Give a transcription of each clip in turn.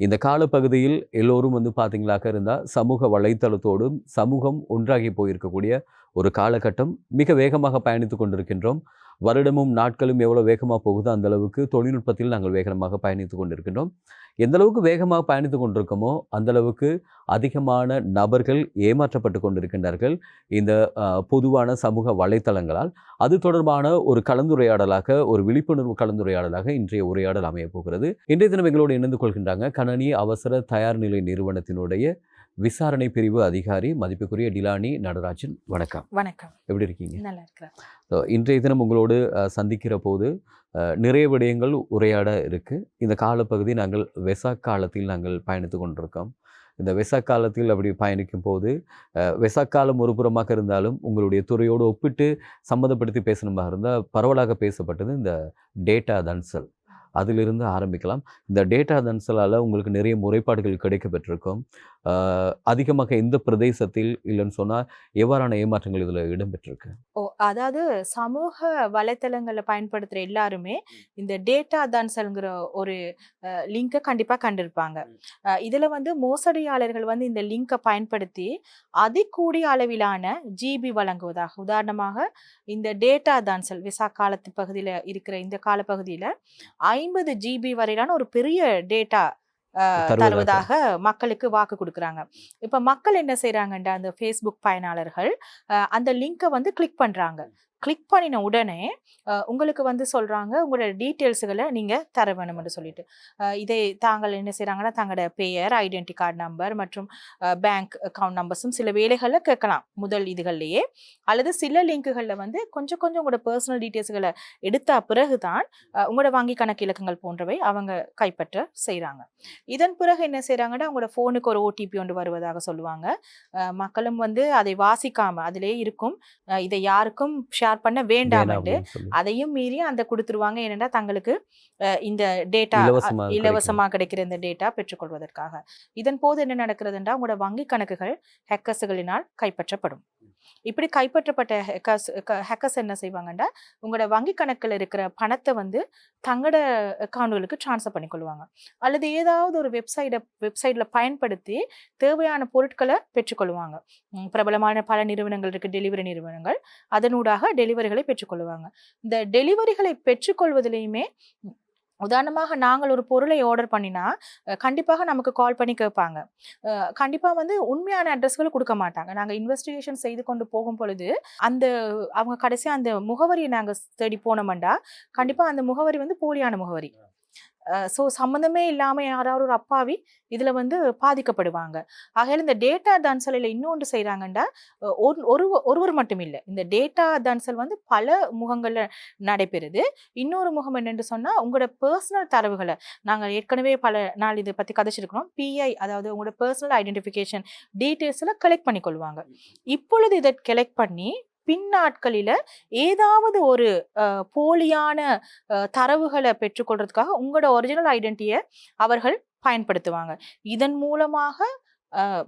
இந்த காலப்பகுதியில் எல்லோரும் வந்து பார்த்தீங்களாக்க இருந்தால் சமூக வலைத்தளத்தோடும் சமூகம் ஒன்றாகி போயிருக்கக்கூடிய ஒரு காலகட்டம். மிக வேகமாக பயணித்து கொண்டிருக்கின்றோம். வருடமும் நாட்களும் எவ்வளோ வேகமாக போகுதோ அந்த அளவுக்கு தொழில்நுட்பத்தில் நாங்கள் வேகமாக பயணித்து கொண்டிருக்கின்றோம். எந்த அளவுக்கு வேகமாக பயணித்து கொண்டிருக்கோமோ அந்த அளவுக்கு அதிகமான நபர்கள் ஏமாற்றப்பட்டு கொண்டிருக்கின்றார்கள் இந்த பொதுவான சமூக வலைத்தளங்களால். அது தொடர்பான ஒரு கலந்துரையாடலாக, ஒரு விழிப்புணர்வு கலந்துரையாடலாக இன்றைய உரையாடல் அமைய போகிறது. இன்றைய தினம் எங்களோடு இணைந்து கொள்கின்றாங்க கணனி அவசர தயார் நிலை நிறுவனத்தினுடைய விசாரணை பிரிவு அதிகாரி மதிப்புக்குரிய டிலானி நடராஜன். வணக்கம். வணக்கம். எப்படி இருக்கீங்க? நல்லா இருக்கிறேன். இன்றைய தினம் உங்களோடு சந்திக்கிற போது நிறைய விடயங்கள் உரையாட இருக்குது. இந்த காலப்பகுதி நாங்கள் வெசாக் காலத்தில் நாங்கள் பயணித்து கொண்டிருக்கோம். இந்த வெசாக் காலத்தில் அப்படி பயணிக்கும் போது வெசாக் காலம் ஒரு புறமாக இருந்தாலும் உங்களுடைய துறையோடு ஒப்பிட்டு சம்மந்தப்படுத்தி பேசணுமாக இருந்தால் பரவலாக பேசப்பட்டது இந்த டேட்டா தன்சல். அதிலிருந்து ஆரம்பிக்கலாம். இந்த டேட்டா தன்சலால் உங்களுக்கு நிறைய முறைப்பாடுகள் கிடைக்கப்பெற்றிருக்கும். அதிகமாக எந்த பிரதேசத்தில் இல்லைன்னு சொன்னால் எவ்வாறான ஏமாற்றங்கள் இதில் இடம்பெற்றிருக்கு? அதாவது சமூக வலைத்தளங்களை பயன்படுத்துகிற எல்லாருமே இந்த டேட்டா தன்சல்ங்கிற ஒரு லிங்கை கண்டிப்பாக கண்டிருப்பாங்க. இதில் வந்து மோசடியாளர்கள் வந்து இந்த லிங்கை பயன்படுத்தி அதிகூடிய அளவிலான ஜிபி வழங்குவதாக, உதாரணமாக இந்த டேட்டா தன்சல் விசா காலத்து பகுதியில் இருக்கிற இந்த காலப்பகுதியில் 50 ஜிபி வரையிலான ஒரு பெரிய டேட்டா தருவதாக மக்களுக்கு வாக்கு கொடுக்குறாங்க. இப்ப மக்கள் என்ன செய்யறாங்கன்றா, அந்த ஃபேஸ்புக் பயனாளர்கள் அந்த லிங்கை வந்து கிளிக் பண்றாங்க. கிளிக் பண்ணின உடனே உங்களுக்கு வந்து சொல்றாங்க உங்களோட டீட்டெயில்ஸுகளை நீங்க தர வேணும்னு சொல்லிட்டு. இதை தாங்கள் என்ன செய்யறாங்கன்னா தங்களோட பெயர், ஐடென்டி கார்டு நம்பர் மற்றும் பேங்க் அக்கௌண்ட் நம்பர்ஸும் சில வேலைகளில் கேட்கலாம் முதல் இதுகள்லையே. அல்லது சில லிங்குகளில் வந்து கொஞ்சம் உங்களோட பர்சனல் டீட்டெயில்ஸுகளை எடுத்த பிறகுதான் உங்களோட வங்கி கணக்கு இலக்கங்கள் போன்றவை அவங்க கைப்பற்ற செய்கிறாங்க. இதன் பிறகு என்ன செய்யறாங்கன்னா உங்களோட ஃபோனுக்கு ஒரு ஓடிபி ஒன்று வருவதாக சொல்லுவாங்க. மக்களும் வந்து அதை வாசிக்காம அதிலே இருக்கும், இதை யாருக்கும் ஷேர் பண்ண வேண்டாம் என்று அதையும் மீறி அந்த கொடுத்துருவாங்க. ஏனென்றா தங்களுக்கு இந்த டேட்டா இலவசமா கிடைக்கிற இந்த டேட்டா பெற்றுக்கொள்வதற்காக. இதன் போது என்ன நடக்கிறதுன்றா உங்களோட வங்கி கணக்குகள் ஹேக்கர்ஸ்களினால் கைப்பற்றப்படும். இப்படி கைப்பற்றப்பட்ட ஹேக்கர்ஸ் என்ன செய்வாங்கன்னா உங்களோட வங்கி கணக்கில் இருக்கிற பணத்தை வந்து தங்களோட அக்கௌண்ட்களுக்கு டிரான்ஸ்ஃபர் பண்ணிக்கொள்வாங்க. அல்லது ஏதாவது ஒரு வெப்சைட்ல பயன்படுத்தி தேவையான பொருட்களை பெற்றுக்கொள்வாங்க. பிரபலமான பல நிறுவனங்கள் இருக்கு, டெலிவரி நிறுவனங்கள். அதனூடாக டெலிவரிகளை பெற்றுக்கொள்வாங்க. இந்த டெலிவரிகளை பெற்றுக்கொள்வதிலையுமே உதாரணமாக நாங்கள் ஒரு பொருளை ஆர்டர் பண்ணினா கண்டிப்பாக நமக்கு கால் பண்ணி கேட்பாங்க. கண்டிப்பாக வந்து உண்மையான அட்ரஸ்களை கொடுக்க மாட்டாங்க. நாங்கள் இன்வெஸ்டிகேஷன் செய்து கொண்டு போகும் பொழுது அந்த அவங்க கடைசியாக அந்த முகவரியை நாங்கள் தேடி போனோம்டா கண்டிப்பாக அந்த முகவரி வந்து போலியான முகவரி. ஸோ சம்மந்தமே இல்லாமல் யாராவது ஒரு அப்பாவி இதில் வந்து பாதிக்கப்படுவாங்க. ஆகையால் இந்த டேட்டா தன்சலில் இன்னொன்று செய்கிறாங்கண்டா ஒருவர் மட்டும் இல்லை, இந்த டேட்டா தன்சல் வந்து பல முகங்களில் நடைபெறுது. இன்னொரு முகம் என்னென்று சொன்னால் உங்களோட பர்சனல் தரவுகளை நாங்கள் ஏற்கனவே பல நாள் இதை பற்றி கதைச்சிருக்கிறோம். பிஐ, அதாவது உங்களோட பர்சனல் ஐடென்டிஃபிகேஷன் டீட்டெயில்ஸில் கலெக்ட் பண்ணிக்கொள்வாங்க. இப்பொழுது இதை கலெக்ட் பண்ணி பின்னாட்களில் ஏதாவது ஒரு போலியான தரவுகளை பெற்றுக்கொள்றதுக்காக உங்களோட ஒரிஜினல் ஐடென்டிட்டியை அவர்கள் பயன்படுத்துவாங்க. இதன் மூலமாக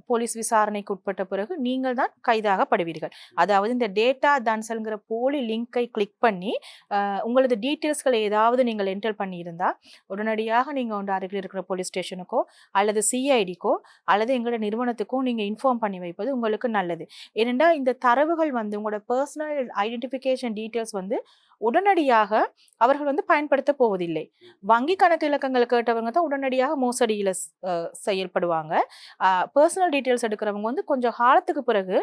போலீஸ் விசாரணைக்கு உட்பட்ட பிறகு நீங்கள் தான் கைதாகப்படுவீர்கள். அதாவது இந்த டேட்டா தன்சல்ங்கிற போலி லிங்கை கிளிக் பண்ணி உங்களது டீட்டெயில்ஸ்களை ஏதாவது நீங்கள் என்டர் பண்ணியிருந்தால் உடனடியாக நீங்கள் வந்து அருகில் இருக்கிற போலீஸ் ஸ்டேஷனுக்கோ அல்லது சிஐடிக்கோ அல்லது எங்களோட நிறுவனத்துக்கோ நீங்கள் இன்ஃபார்ம் பண்ணி வைப்பது உங்களுக்கு நல்லது. ஏனென்றால் இந்த தரவுகள் வந்து உங்களோட பர்சனல் ஐடென்டிஃபிகேஷன் டீட்டெயில்ஸ் வந்து உடனடியாக அவர்கள் வந்து பயன்படுத்த போவதில்லை. வங்கி கணக்கு இலக்கங்கள் கேட்டவங்க தான் உடனடியாக மோசடியில் செயல்படுவாங்க. பர்சனல் டீட்டெயில்ஸ் எடுக்கிறவங்க வந்து கொஞ்சம் காலத்துக்கு பிறகு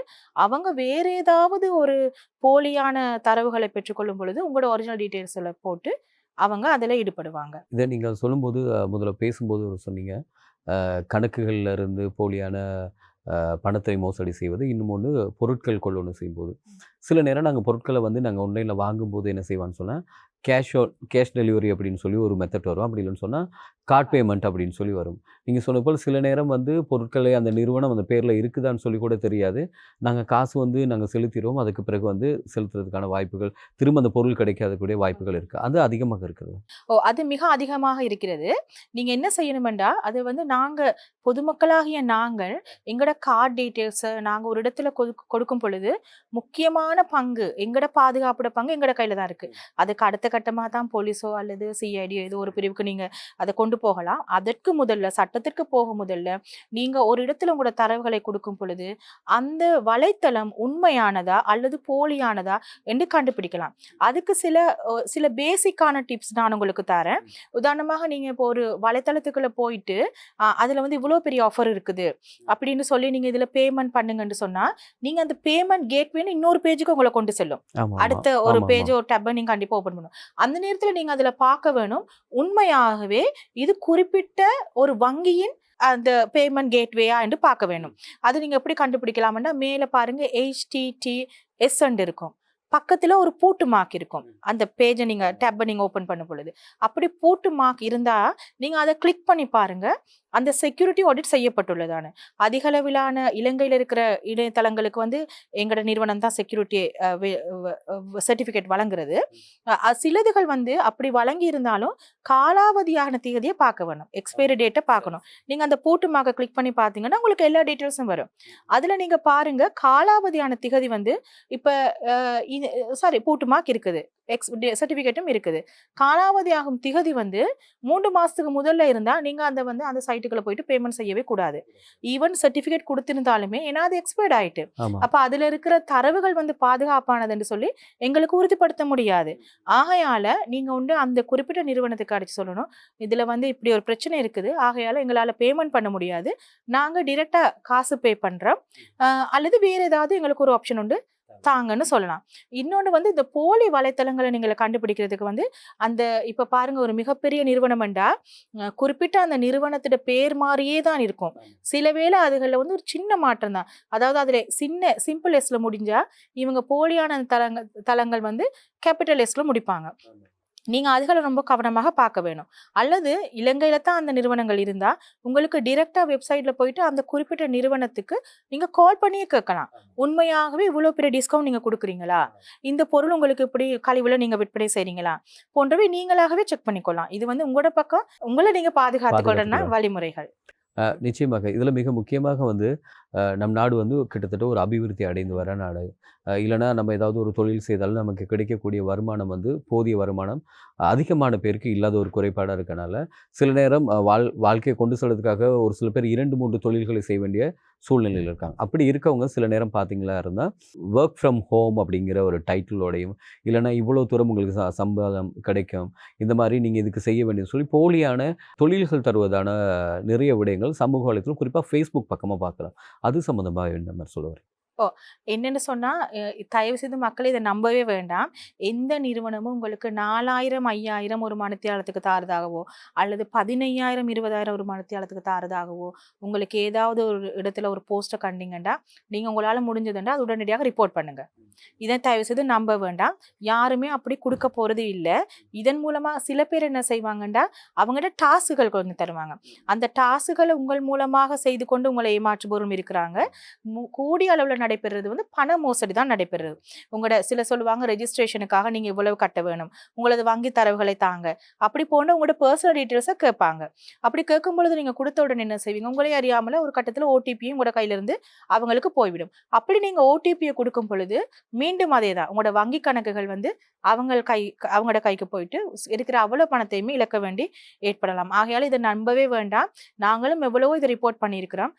அவங்க வேற ஏதாவது ஒரு போலியான தரவுகளை பெற்றுக்கொள்ளும் பொழுது உங்களோட ஒரிஜினல் டீட்டெயில்ஸில் போட்டு அவங்க அதில் ஈடுபடுவாங்க. இதை நீங்கள் சொல்லும்போது முதல்ல பேசும்போது சொன்னீங்க கணக்குகளில் இருந்து போலியான பணத்தை மோசடி செய்வது, இன்னும் ஒன்று பொருட்கள் கொள்ளொன்று செய்யும்போது. சில நேரம் நாங்கள் பொருட்களை வந்து நாங்கள் ஆன்லைனில் வாங்கும்போது என்ன செய்வான்னு சொன்னால் கேஷ் டெலிவரி அப்படின்னு சொல்லி ஒரு மெத்தட் வரும். அப்படி இல்லைன்னு சொன்னால் கார்ட் பேமெண்ட் அப்படின்னு சொல்லி வரும். நீங்கள் சொன்ன போல் சில நேரம் வந்து பொருட்களை அந்த நிறுவனம் அந்த பேரில் இருக்குதான்னு சொல்லி கூட தெரியாது. நாங்கள் காசு வந்து நாங்கள் செலுத்திடுவோம். அதுக்கு பிறகு வந்து செலுத்துறதுக்கான வாய்ப்புகள், திரும்ப அந்த பொருள் கிடைக்காதக்கூடிய வாய்ப்புகள் இருக்குது. அது அதிகமாக இருக்கிறது. அது மிக அதிகமாக இருக்கிறது. நீங்கள் என்ன செய்யணுமெண்டா அது வந்து நாங்கள் பொதுமக்களாகிய நாங்கள் எங்களோட கார்டு டீட்டெயில்ஸை நாங்கள் ஒரு இடத்துல கொடுக்கும் பொழுது முக்கியமான பங்கு, எங்களோட பாதுகாப்போட பங்கு எங்களோட கையில் தான் இருக்குது. அதுக்கு அடுத்த கட்டமாக தான் போலீஸோ அல்லது சிஐடியோ ஏதோ ஒரு பிரிவுக்கு நீங்கள் அதை கொண்டு போகலாம். அதற்கு முதல்ல சட்டத்திற்கு போக முதல்ல நீங்க ஒரு இடத்துல உங்களோட தரவுகளை கொடுக்கும் பொழுது அந்த வலைத்தளம் உண்மையானதா அல்லது போலியானதா என்று கண்டுபிடிக்கலாம். அதுக்கு சில பேசிக்கான டிப்ஸ் நான் உங்களுக்கு தரேன். உதாரணமாக நீங்க இப்போ ஒரு வலைத்தளத்துக்குள்ள போயிட்டு அதுல வந்து இவ்வளவு பெரிய ஆஃபர் இருக்குது அப்படின்னு சொல்லி நீங்க இதுல பேமெண்ட் பண்ணுங்கன்னு சொன்னா நீங்க அந்த பேமெண்ட் கேட்வேன்னு இன்னொரு பேஜுக்கு உங்களை கொண்டு செல்லும். அடுத்த ஒரு பேஜ் ஒரு டேப்பை நீங்க கண்டிப்பா ஓபன் பண்ணும். அந்த நேரத்துல நீங்க அதுல பார்க்க வேணும் உண்மையாகவே இது குறிப்பிட்ட ஒரு வங்கியின் அந்த பேமெண்ட் கேட்வேயா என்று பார்க்க வேணும். அது நீங்க எப்படி கண்டுபிடிக்கலாம்னா மேல பாருங்க HTTPS இருக்கும். பக்கத்துல ஒரு பூட்டு மார்க் இருக்கும். அந்த பேஜை நீங்க டேப்பை நீங்க ஓபன் பண்ணும் பொழுது அப்படி பூட்டு மார்க் இருந்தா நீங்க அதை கிளிக் பண்ணி பாருங்க அந்த செக்யூரிட்டி ஆடிட் செய்யப்பட்டுள்ளதான. அதிக அளவிலான இலங்கையில் இருக்கிற இணையதளங்களுக்கு வந்து எங்களோட நிறுவனம் தான் செக்யூரிட்டி சர்டிபிகேட் வழங்குறது. சிலதுகள் வந்து அப்படி வழங்கி இருந்தாலும் காலாவதியான தேதியை பார்க்க வேணும், எக்ஸ்பைரி டேட்டை பார்க்கணும். நீங்க அந்த பூட்டு மார்க்கை கிளிக் பண்ணி பார்த்தீங்கன்னா உங்களுக்கு எல்லா டீட்டெயில்ஸும் வரும். அதுல நீங்க பாருங்க காலாவதியான திகதி வந்து இப்ப சாரி பூட்டு மார்க் இருக்குது, சர்டிபிகேட்டும் இருக்குது. காலாவதி ஆகும் திகதி வந்து 3 மாசத்துக்கு முதல்ல இருந்தா நீங்க அந்த சைட்டுக்குள்ள போயிட்டு பேமெண்ட் செய்யவே கூடாது. ஈவன் சர்டிபிகேட் கொடுத்திருந்தாலுமே ஏன்னா அது எக்ஸ்பயர்ட் ஆயிட்டு அப்ப அதுல இருக்கிற தரவுகள் வந்து பாதுகாப்பானதுன்னு சொல்லி எங்களுக்கு உறுதிப்படுத்த முடியாது. ஆகையால நீங்க அந்த குறிப்பிட்ட நிறுவனத்துக்கு அடிச்சு சொல்லணும் இதுல வந்து இப்படி ஒரு பிரச்சனை இருக்குது, ஆகையால எங்களால பேமெண்ட் பண்ண முடியாது, நாங்க டிரெக்டா காசு பே பண்றோம் அல்லது வேற ஏதாவது எங்களுக்கு ஒரு ஆப்ஷன் உண்டு தாங்கன்னு சொல்லலாம். இன்னொன்று வந்து இந்த போலி வலைத்தளங்களை நீங்களை கண்டுபிடிக்கிறதுக்கு வந்து இப்ப பாருங்க ஒரு மிகப்பெரிய நிறுவனம்டா குறிப்பிட்ட அந்த நிறுவனத்தோட பேர் மாதிரியே தான் இருக்கும். சில வேளை அதுகளில் வந்து ஒரு சின்ன மாற்றம் தான், அதாவது அதுல சிம்பிள் எஸ்ல முடிஞ்சா இவங்க போலியான தளங்கள் வந்து கேபிட்டல் எஸ்ல முடிப்பாங்க. நீங்க அதுகளை ரொம்ப கவனமாக பார்க்க வேணும். அல்லது இலங்கையில தான் அந்த நிறுவனங்கள் இருந்தா உங்களுக்கு டிரெக்டா வெப்சைட்ல போயிட்டு அந்த குறிப்பிட்ட நிறுவனத்துக்கு நீங்க கால் பண்ணியே கேட்கலாம். உண்மையாகவே இவ்வளவு பெரிய டிஸ்கவுண்ட் நீங்க கொடுக்குறீங்களா, இந்த பொருள் உங்களுக்கு இப்படி கழிவுல நீங்க விற்பனை செய்றீங்களா போன்றவை நீங்களாகவே செக் பண்ணிக்கொள்ளலாம். இது வந்து உங்களோட பக்கம் உங்களை நீங்க பாதுகாத்துக் கொள்றதுனா வழிமுறைகள். நிச்சயமாக இதில் மிக முக்கியமாக வந்து நம் நாடு வந்து கிட்டத்தட்ட ஒரு அபிவிருத்தி அடைந்து வர நாடு. இல்லைனா நம்ம ஏதாவது ஒரு தொழில் செய்தாலும் நமக்கு கிடைக்கக்கூடிய வருமானம் வந்து போதிய வருமானம் அதிகமான பேருக்கு இல்லாத ஒரு குறைபாடாக இருக்கனால சில நேரம் வாழ்க்கையை கொண்டு செல்றதுக்காக ஒரு சில பேர் 2-3 தொழில்களை செய்ய வேண்டிய சூழ்நிலையில் இருக்காங்க. அப்படி இருக்கவங்க சில நேரம் பார்த்தீங்களா இருந்தால் ஒர்க் ஃப்ரம் ஹோம் அப்படிங்கிற ஒரு டைட்டிலோடையும் இல்லைனா இவ்வளோ தூரம் உங்களுக்கு சம்பளம் கிடைக்கும், இந்த மாதிரி நீங்கள் இதுக்கு செய்ய வேண்டியது சொல்லி போலியான தொழில்கள் தருவதான நிறைய விடயங்கள் சமூக வலைத்தளம் குறிப்பாக ஃபேஸ்புக் பக்கமாக பார்க்கலாம். அது சம்மந்தமாக என்ன மாதிரி சொல்லுவார்? என்னன்னு சொன்னா தயவு செய்து மக்கள் இதை நம்பவே வேண்டாம். எந்த நிறுவனமும் உங்களுக்கு 4000 5000 ஒரு மணித்தியாலத்துக்கு தாரதாகவோ அல்லது 15,000 20,000 ஒரு மணித்தியாலத்துக்கு தாரதாகவோ உங்களுக்கு ஏதாவது ஒரு இடத்துல ஒரு போஸ்ட்டை கண்டிங்கண்டா நீங்க உங்களால முடிஞ்சதுண்டா அது உடனடியாக ரிப்போர்ட் பண்ணுங்க. இதை தயவு செய்து நம்ப வேண்டாம். யாருமே அப்படி கொடுக்க போறது இல்லை. இதன் மூலமா சில பேர் என்ன செய்வாங்கண்டா அவங்கள்ட்ட டாஸ்க்குகள் கொஞ்சம் தருவாங்க. அந்த டாஸ்க்குகளை உங்கள் மூலமாக செய்து கொண்டு உங்களை ஏமாற்றுபவரும் இருக்கிறாங்க. கூடிய அளவில் நடைபெறுறது வந்து பண மோசடி தான் நடைபெறுது. உங்களோட சில சொல்லுவாங்க ரெஜிஸ்ட்ரேஷனுக்காக நீங்க இவ்வளவு கட்ட வேணும், உங்களது வங்கி தரவுகளை தாங்க, அப்படி போன உங்களோட பர்சனல் டீட்டெயில்ஸை கேட்பாங்க. அப்படி கேட்கும் பொழுது நீங்க கொடுத்த உடனே என்ன செய்வீங்க, உங்களே அறியாமல ஒரு கட்டத்தில் ஓடிபியும் உங்களோட கையில இருந்து அவங்களுக்கு போய்விடும். அப்படி நீங்க ஓடிபியை கொடுக்கும் பொழுது மீண்டும் அதே தான் உங்களோட வங்கி கணக்குகள் வந்து அவங்களோட கைக்கு போயிட்டு இருக்கிற அவ்வளவு பணத்தையுமே இழக்க வேண்டி ஏற்படலாம். ஆகையால இதை நம்பவே வேண்டாம். நாங்களும் எவ்வளவோ இதை ரிப்போர்ட் பண்ணியிருக்கிறோம்,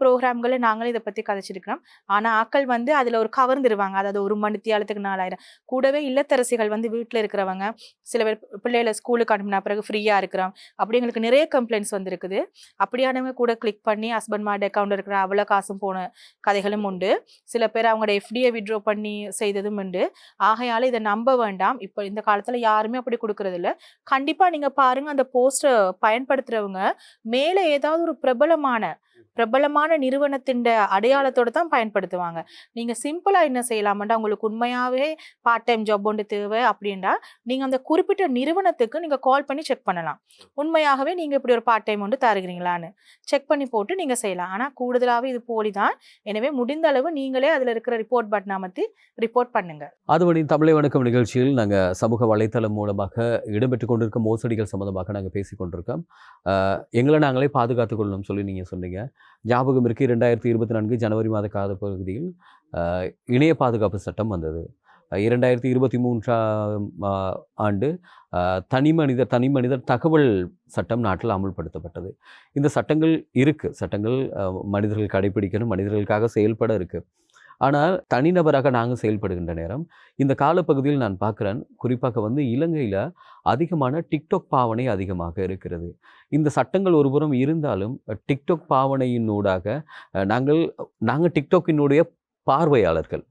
ப்ரோக்ராம்களை நாங்களும் இதை பத்தி கதைச்சிருக்கிறோம். ஆனா ஆக்கள் வந்து அதுல ஒரு கவர்ந்துருவாங்க. அதாவது ஒரு மணித்தியாலத்துக்கு 4000. கூடவே இல்லத்தரசிகள் வந்து வீட்டுல இருக்கிறவங்க சில பேர் பிள்ளைகளை ஸ்கூலுக்கு அனுப்பினா பிறகு ஃப்ரீயா இருக்கிறோம் அப்படி எங்களுக்கு நிறைய கம்ப்ளைண்ட்ஸ் வந்துருக்குது. அப்படியானவங்க கூட கிளிக் பண்ணி ஹஸ்பண்ட் மார்ட் அக்கௌண்ட் இருக்கிற அவ்வளவு காசும் போன கதைகளும் உண்டு. சில பேர் அவங்களோட எஃப்டியை விட்ரோ பண்ணி செய்ததும் உண்டு. ஆகையால இதை நம்ப வேண்டாம். இப்போ இந்த காலத்துல யாருமே அப்படி கொடுக்கறது இல்லை. கண்டிப்பா நீங்க பாருங்க அந்த போஸ்டர் பயன்படுத்துறவங்க மேலே ஏதாவது ஒரு பிரபலமான நிறுவனத்தின் அடையாளத்தோட தான் பயன்படுத்துவாங்க. நீங்க சிம்பிளா என்ன செய்யலாம்டா உங்களுக்கு உண்மையாவே பார்ட் டைம் ஜாப் ஒன்று தேவை அப்படின்னா நீங்க அந்த குறிப்பிட்ட நிறுவனத்துக்கு நீங்க கால் பண்ணி செக் பண்ணலாம். உண்மையாகவே நீங்க இப்படி ஒரு பார்ட் டைம் ஒன்று தருகிறீங்களான்னு செக் பண்ணி போட்டு நீங்க செய்யலாம். ஆனா கூடுதலாவே இது போலிதான். எனவே முடிந்த அளவு நீங்களே அதுல இருக்கிற ரிப்போர்ட் பட்டன் அமர்த்தி ரிப்போர்ட் பண்ணுங்க. அதுவரை தமிழை வணக்கம் நிகழ்ச்சியில் நாங்கள் சமூக வலைத்தளம் மூலமாக இடம்பெற்று கொண்டிருக்க மோசடிகள் சம்பந்தமாக நாங்கள் பேசிக் கொண்டிருக்கோம். எங்களை நாங்களே பாதுகாத்துக் கொள்ளணும் சொல்லி நீங்கள் சொன்னீங்க. ஞாபகம் இருக்கு 2024 ஜனவரி மாத கால பகுதியில் இணைய பாதுகாப்பு சட்டம் வந்தது. 2023ஆம் ஆண்டு தனிமனிதர் தகவல் சட்டம் நாட்டில் அமுல்படுத்தப்பட்டது. இந்த சட்டங்கள் இருக்கு. சட்டங்கள் மனிதர்கள் கடைப்பிடிக்கணும், மனிதர்களுக்காக செயல்பட இருக்கு. ஆனால் தனிநபராக நாங்க செயல்படுகின்ற நேரம், இந்த காலப்பகுதியில் நான் பார்க்கிறேன், குறிப்பாக வந்து இலங்கையில அதிகமான டிக்டாக் பாவனை அதிகமாக இருக்கிறது. இந்த சட்டங்கள் ஒருபுறம் இருந்தாலும், டிக்டாக் பாவனையினூடாக நாங்க டிக்டாக்கினுடைய பார்வையாளர்கள்.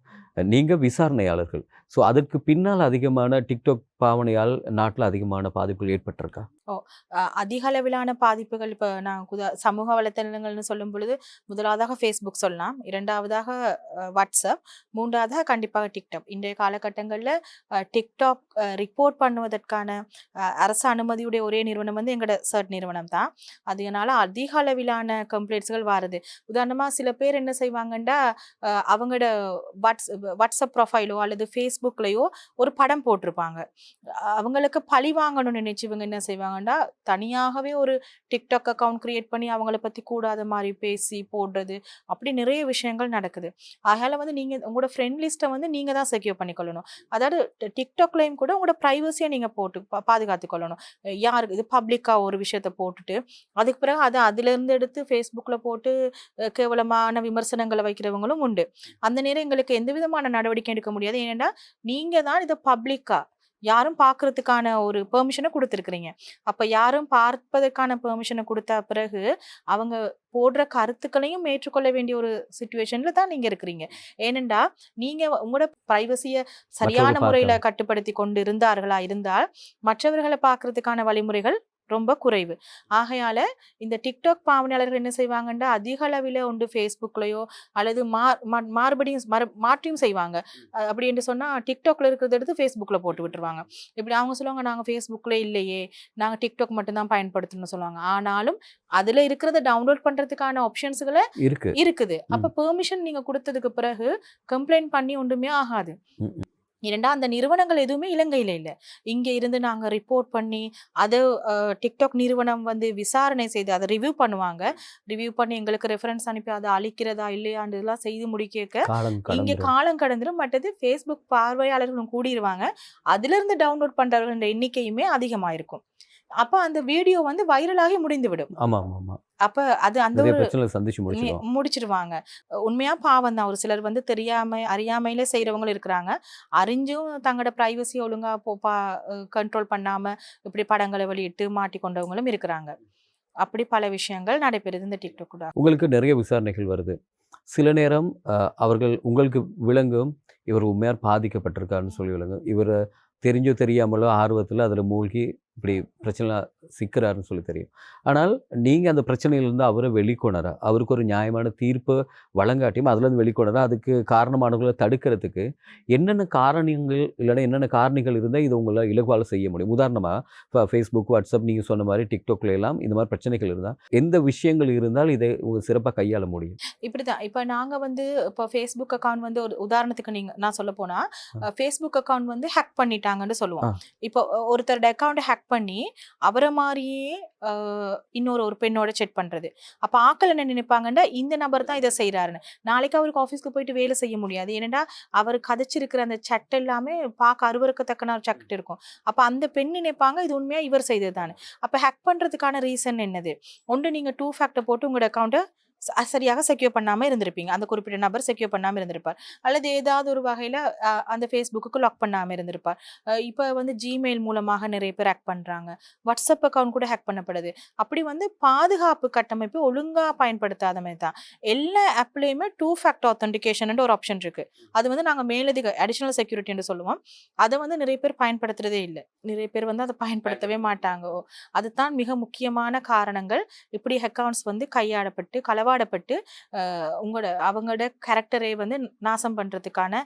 நீங்க விசாரணையாளர்கள். ஸோ அதற்கு பின்னால் அதிகமான டிக்டாக் பாவனையால் நாட்டில் அதிகமான பாதிப்புகள் ஏற்பட்டிருக்கா? அதிக அளவிலான பாதிப்புகள் இப்போ நான் சமூக வலைத்தளங்கள்னு சொல்லும் பொழுது முதலாவதாக ஃபேஸ்புக் சொல்லலாம், இரண்டாவதாக வாட்ஸ்அப், மூன்றாவதாக கண்டிப்பாக டிக்டாக். இன்றைய காலகட்டங்களில் டிக்டாக் ரிப்போர்ட் பண்ணுவதற்கான அரசு அனுமதியுடைய ஒரே நிறுவனம் வந்து எங்களோட சர்ட் நிறுவனம் தான். அதனால அதிக அளவிலான கம்ப்ளைண்ட்ஸ்கள் வருது. உதாரணமாக சில பேர் என்ன செய்வாங்கன்னா, அவங்களோட வாட்ஸ்அப் ப்ரொஃபைலோ அல்லது ஃபேஸ்புக்லேயோ ஒரு படம் போட்டிருப்பாங்க. அவங்களுக்கு பழி வாங்கணும்னு நினைச்சு இவங்க என்ன செய்வாங்கன்னா, தனியாகவே ஒரு டிக்டாக் அக்கவுண்ட் கிரியேட் பண்ணி அவங்கள பற்றி கூடாத மாதிரி பேசி போடுறது, அப்படி நிறைய விஷயங்கள் நடக்குது. அதனால் வந்து நீங்கள் உங்களோட ஃப்ரெண்ட் லிஸ்ட்டை வந்து நீங்கள் தான் செக்யூர் பண்ணிக்கொள்ளணும். அதாவது டிக்டாக்லேயும் கூட உங்களோட ப்ரைவசியை நீங்கள் போட்டு பாதுகாத்து கொள்ளணும். யாருக்கு இது பப்ளிக்காக ஒரு விஷயத்தை போட்டுட்டு அதுக்கு பிறகு அதை அதுலேருந்து எடுத்து ஃபேஸ்புக்கில் போட்டு கேவலமான விமர்சனங்களை வைக்கிறவங்களும் உண்டு. அந்த நேரம் எங்களுக்கு எந்த விதமான நடவடிக்கை எடுக்க முடியாது. ஏன்னா நீங்கள் தான் இதை பப்ளிக்காக யாரும் பார்க்கறதுக்கான ஒரு பெர்மிஷனை கொடுத்துருக்குறீங்க. அப்போ யாரும் பார்ப்பதற்கான பெர்மிஷனை கொடுத்த பிறகு அவங்க போடுற கருத்துக்களையும் ஏற்றுக்கொள்ள வேண்டிய ஒரு சிச்சுவேஷனில் தான் நீங்கள் இருக்கிறீங்க. ஏனென்றா நீங்கள் உங்களோட ப்ரைவசியை சரியான முறையில் கட்டுப்படுத்தி கொண்டு இருந்தால் மற்றவர்களை பார்க்கறதுக்கான வழிமுறைகள் ரொம்ப குறைவு. ஆகையால் இந்த டிக்டாக் பாவனையாளர்கள் என்ன செய்வாங்கன்னா, அதிக அளவில் ஒன்று ஃபேஸ்புக்லேயோ அல்லது மாற்றியும் செய்வாங்க. அப்படி என்று சொன்னால் டிக்டாக்ல இருக்கிறத எடுத்து ஃபேஸ்புக்கில் போட்டு விட்டுருவாங்க. இப்படி அவங்க சொல்லுவாங்க, நாங்கள் ஃபேஸ்புக்கில் இல்லையே, நாங்கள் டிக்டாக் மட்டும்தான் பயன்படுத்தணும்னு சொல்லுவாங்க. ஆனாலும் அதில் இருக்கிறத டவுன்லோட் பண்ணுறதுக்கான ஆப்ஷன்ஸுகளை இருக்குது. அப்போ பெர்மிஷன் நீங்கள் கொடுத்ததுக்கு பிறகு கம்ப்ளைண்ட் பண்ணி ஒன்றுமே ஆகாது. ஏனெண்டா அந்த நிறுவனங்கள் எதுவுமே இலங்கையில் இல்லை. இங்கே இருந்து நாங்கள் ரிப்போர்ட் பண்ணி அதை டிக்டாக் நிறுவனம் வந்து விசாரணை செய்து அதை ரிவ்யூ பண்ணுவாங்க. ரிவ்யூ பண்ணி எங்களுக்கு ரெஃபரன்ஸ் அனுப்பி அதை அழிக்கிறதா இல்லையான்றதுலாம் செய்து முடிக்க இங்கே காலம் கடந்துடும். மற்றது ஃபேஸ்புக் பார்வையாளர்களும் கூடிடுவாங்க. அதிலிருந்து டவுன்லோட் பண்ணுறவர்கள் எண்ணிக்கையுமே அதிகமாக இருக்கும். அப்போ அந்த வீடியோ வந்து வைரலாகி முடிந்து விடும். அப்போ அது அந்த ஒரு முடிச்சிருவாங்க. உண்மையா பாவம் தான். ஒரு சிலர் வந்து அறியாமையில செய்கிறவங்களும் இருக்கிறாங்க. அறிஞ்சும் தங்களோட ப்ரைவசி ஒழுங்காக கண்ட்ரோல் பண்ணாமல் இப்படி படங்களை வெளியிட்டு மாட்டிக்கொண்டவங்களும் இருக்கிறாங்க. அப்படி பல விஷயங்கள் நடைபெறுது இந்த டிக்டாக் கூட. உங்களுக்கு நிறைய விசாரணைகள் வருது. சில நேரம் அவர்கள் உங்களுக்கு விளங்கும், இவர் உண்மையார் பாதிக்கப்பட்டிருக்காருன்னு சொல்லி விளங்கும், இவர் தெரிஞ்சோ தெரியாமலோ ஆர்வத்தில் அதில் மூழ்கி இப்படி பிரச்சனை சிக்கிறாருன்னு சொல்லி தெரியும். ஆனால் நீங்கள் அந்த பிரச்சனையிலேருந்து அவரை வெளிக்கொணர, அவருக்கு ஒரு நியாயமான தீர்ப்பு வழங்காட்டியும் அதுலேருந்து வெளிக்கொணர, அதுக்கு காரணமானவர்களை தடுக்கிறதுக்கு என்னென்ன காரணங்கள் இல்லைன்னா என்னென்ன காரணிகள் இருந்தால் இதை உங்களால் இலகுவால் செய்ய முடியும்? உதாரணமாக இப்போ ஃபேஸ்புக், வாட்ஸ்அப், நீங்கள் சொன்ன மாதிரி டிக்டாக்ல எல்லாம் இந்த மாதிரி பிரச்சனைகள் இருந்தால் எந்த விஷயங்கள் இருந்தால் இதை சிறப்பாக கையாள முடியும்? இப்படி தான். இப்போ நாங்கள் வந்து இப்போ ஃபேஸ்புக் அக்கௌண்ட் வந்து ஒரு உதாரணத்துக்கு நான் சொல்ல போனால், ஃபேஸ்புக் அக்கௌண்ட் வந்து ஹேக் பண்ணிட்டாங்கன்னு சொல்லுவோம். இப்போ ஒருத்தரோட அக்கௌண்ட்டை ஹேக் பண்ணி அவரை மாதிரியே ஒரு பெண்ணோட செட் பண்றது. அப்ப ஆக்கள் என்ன நினைப்பாங்கன்னா, இந்த நபர் தான் இதை செய்யறாருன்னு. நாளைக்கு அவருக்கு ஆஃபீஸ்க்கு போயிட்டு வேலை செய்ய முடியாது. ஏன்னா அவர் கதைச்சிருக்கிற அந்த சட் எல்லாமே பார்க்க அருவருக்கத்தக்கன ஒரு சட் இருக்கும். அப்ப அந்த பெண் நினைப்பாங்க இது உண்மையா இவர் செய்தது தானே. அப்ப ஹேக் பண்றதுக்கான ரீசன் என்னது? ஒன்று நீங்க 2 ஃபேக்டர் போட்டு உங்களோட அக்கௌண்ட்டை சரியாக செக்யூர் பண்ணாமல் இருந்திருப்பீங்க. அந்த குறிப்பிட்ட நபர் செக்யூர் பண்ணாமல் இருந்திருப்பார். அல்லது ஏதாவது ஒரு வகையில் அந்த ஃபேஸ்புக்கு லாக் பண்ணாமல் இருந்திருப்பார். இப்போ வந்து ஜிமெயில் மூலமாக நிறைய பேர் ஹேக் பண்ணுறாங்க. வாட்ஸ்அப் அக்கௌண்ட் கூட ஹேக் பண்ணப்படுது. அப்படி வந்து பாதுகாப்பு கட்டமைப்பு ஒழுங்காக பயன்படுத்தாத மாதிரி தான். எல்லா ஆப்லேயுமே 2 ஃபேக்டர் ஆத்தென்டிகேஷன் ஒரு ஆப்ஷன் இருக்குது. அது வந்து நாங்கள் மேலதிக அடிஷ்னல் செக்யூரிட்டி என்று சொல்லுவோம். அதை வந்து நிறைய பேர் பயன்படுத்துறதே இல்லை. நிறைய பேர் வந்து அதை பயன்படுத்தவே மாட்டாங்க. அதுதான் மிக முக்கியமான காரணங்கள். இப்படி அக்கௌண்ட்ஸ் வந்து கையாடப்பட்டு களவாடப்பட்டு அவங்களோட கேரக்டரை வந்து நாசம் பண்ணுறதுக்கான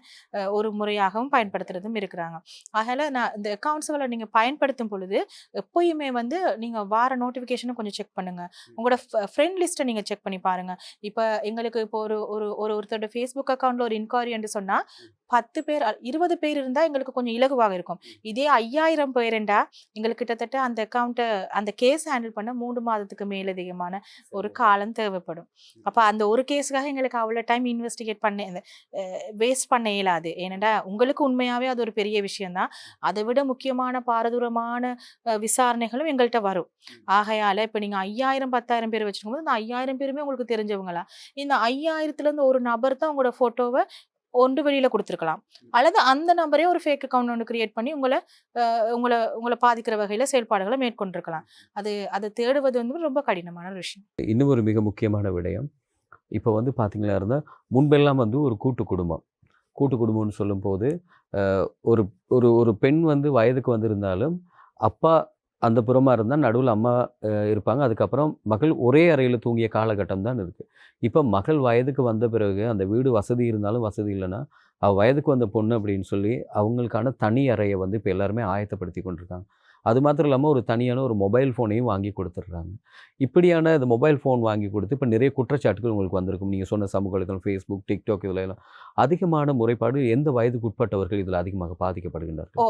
ஒரு முறையாகவும் பயன்படுத்துறதும் இருக்கிறாங்க. அதனால் இந்த அக்கௌண்ட்ஸுகளை நீங்கள் பயன்படுத்தும் பொழுது எப்போயுமே வந்து நீங்கள் வார நோட்டிஃபிகேஷனை கொஞ்சம் செக் பண்ணுங்கள். உங்களோட ஃப்ரெண்ட் லிஸ்ட்டை நீங்கள் செக் பண்ணி பாருங்கள். இப்போ எங்களுக்கு இப்போ ஒருத்தரோட ஃபேஸ்புக் அக்கௌண்ட்டில் ஒரு இன்கொயரி என்று சொன்னால் 10 பேர் 20 பேர் இருந்தா எங்களுக்கு கொஞ்சம் இலகுவாக இருக்கும். இதே 5000 பேருண்டா எங்களுக்கு கிட்டத்தட்ட அந்த அக்கவுண்ட்ட அந்த கேஸ் ஹேண்டில் பண்ண 3 மாதத்துக்கு மேலதிகமான ஒரு காலம் தேவைப்படும். அப்ப அந்த ஒரு கேஸ்க்காக எங்களுக்கு அவ்வளோ டைம் இன்வெஸ்டிகேட் பண்ண வேஸ்ட் பண்ண இயலாது. ஏனென்டா உங்களுக்கு உண்மையாவே அது ஒரு பெரிய விஷயம் தான். அதை விட முக்கியமான பாரதூரமான விசாரணைகளும் எங்கள்ட்ட வரும். ஆகையால இப்ப நீங்க 5000 10,000 பேர் வச்சிருக்கும்போது இந்த 5000 பேருமே உங்களுக்கு தெரிஞ்சவங்களா? இந்த 5000த்துல ஒரு நபர் தான் உங்களோட ஃபோட்டோவ ஒன்று வெளியில குடுத்துருக்கலாம். அல்லது அந்த நபரே ஒரு ஃபேக் அக்கவுண்ட் ஒண்ணு கிரியேட் பண்ணி உங்கள உங்கள உங்கள பாதிக்கிற வகையில செயல்பாடுகள மேற்கொண்டிருக்கலாம். அத தேடுவது வந்து ரொம்ப கடினமான ஒரு விஷயம். இன்னும் ஒரு மிக முக்கியமான விடயம். இப்போ வந்து பார்த்தீங்களா இருந்தா, முன்பெல்லாம் வந்து ஒரு கூட்டு குடும்பம். கூட்டு குடும்பம்னு சொல்லும்போது, அ ஒரு ஒரு ஒரு பெண் வந்து வயதுக்கு வந்திருந்தாலும், அப்பா அந்த புறமா இருந்தா, நடுவுல அம்மா இருப்பாங்க. அதுக்கப்புறம் மகள் ஒரே அறையில தூங்கிய காலகட்டம் தான் இருக்கு. இப்ப மகள் வயதுக்கு வந்த பிறகு, அந்த வீடு வசதி இருந்தாலும், வசதி இல்லன்னா, அவ வயதுக்கு வந்த பொண்ணு அப்படின்னு சொல்லி, அவங்களுக்கான தனி அறைய வந்து இப்ப எல்லாருமே ஆயத்தப்படுத்திக் கொண்டிருக்காங்க. அது மாத்திரம் இல்லாம ஒரு தனியான ஒரு மொபைல் ஃபோனையும் வாங்கி குடுத்துடுறாங்க. இப்படியான இந்த மொபைல் ஃபோன் வாங்கி குடுத்து, இப்ப நிறைய குற்றச்சாட்டுகள் உங்களுக்கு வந்திருக்கும். நீங்க சொன்ன சமூக வலைதளம், Facebook, TikTok இதுல எல்லாம். அதிகமான முறைப்பாடு எந்த வயதுக்கு உட்பட்டவர்கள் இதில அதிகமாக பாதிக்கப்படுகின்றார்கள்?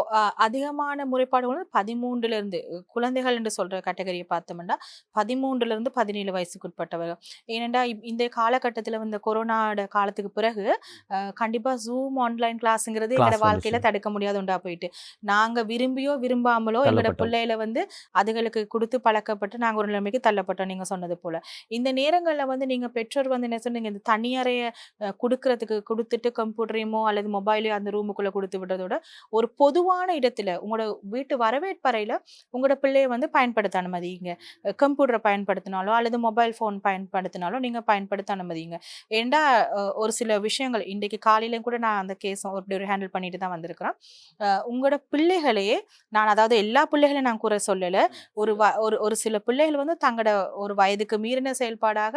அதிகமான முறைப்பாடுகள் வந்து 13லிருந்து குழந்தைகள் என்று சொல்ற கேட்டகரிய பார்த்தோம்னா, 13லிருந்து 17 வயசுக்கு உட்பட்டவர்கள். ஏனென்றா இந்த காலகட்டத்தில இந்த கொரோனாட காலத்துக்கு பிறகு கண்டிப்பா Zoom ஆன்லைன் கிளாஸ்ங்கிறது எங்களோட கிளாஸ் வாழ்க்கையில வந்துச்சு. தடுக்க முடியாத ஒன்றா போயிட்டு. நாங்க விரும்பியோ, விரும்பாமலோ எங்களோட தள்ளப்பட்டோம். பிள்ளைகள வந்து அதுகளுக்கு குடுத்து பழக்கப்பட்டு நாங்க ஒரு நிலைமைக்கு தள்ளப்பட்டோம் நீங்க சொன்னது போல. இந்த நேரங்கள்ல வந்து நீங்க பெற்றோர் வந்து என்ன சொன்னீங்க, இந்த தனி அறைய குடுக்குறதுக்கு குடுத்துட்டு கம்ப்யூட்டரையுமோ அல்லது மொபைலையோ அந்த ரூமுக்குள்ள குடுத்து விடுறதோட, ஒரு பொதுவான இடத்துல உங்களோட வீட்டு வரவேற்பறையில உங்களோட பிள்ளைய வந்து பயன்படுத்த அனுமதிங்க. கம்ப்யூட்டர பயன்படுத்தினாலோ அல்லது மொபைல் ஃபோன் பயன்படுத்தினாலோ நீங்க பயன்படுத்த அனுமதிங்க. ஏன்டா ஒரு சில விஷயங்கள் இன்றைக்கு காலையிலயும் கூட நான் அந்த கேஸ இப்படி ஒரு ஹேண்டில் பண்ணிட்டு தான் வந்திருக்கிறேன். உங்களோட பிள்ளைகளையே நான் அதாவது எல்லா பிள்ளைகளையும் நான் குறை சொல்லல. ஒரு சில பிள்ளைகள் வந்து தங்களோட ஒரு வயதுக்கு மீறின செயல்பாடாக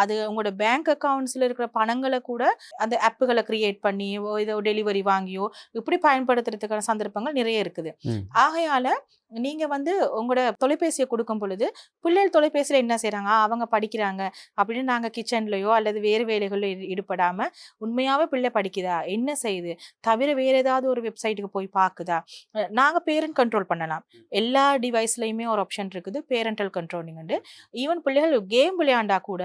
அது உங்களோட பேங்க் அக்கவுண்ட்ஸ்ல இருக்கிற பணங்கள கூட அந்த ஆப்புகள கிரியேட் பண்ணி ஏதோ டெலிவரி வாங்கியோ இப்படி பயன்படுத்துறதுக்கான சந்தர்ப்பங்கள் நிறைய இருக்குது. ம். ஆகையால நீங்க வந்து உங்களோட தொலைபேசிய குடுக்கும் பொழுது, பிள்ளைகள் தொலைபேசியில என்ன செய்றாங்க? அவங்க படிக்கிறாங்க அப்படின்னு நாங்க கிச்சன்லயோ அல்லது வேறு வேலைகள்ல ஈடுபடாம, உண்மையாவே பிள்ளை படிக்குதா? என்ன செய்யுது? தவிர வேற ஏதாவது ஒரு வெப்சைட்டுக்கு போய் பாக்குதா? நாங்க பேரண்ட் கண்ட்ரோல் பண்ணலாம். எல்லா டிவைஸ்லயுமே ஒரு ஆப்ஷன் இருக்குது. பேரண்டல் கண்ட்ரோலிங்ன்டு. ஈவன் பிள்ளைகள் கேம் விளையாண்டா கூட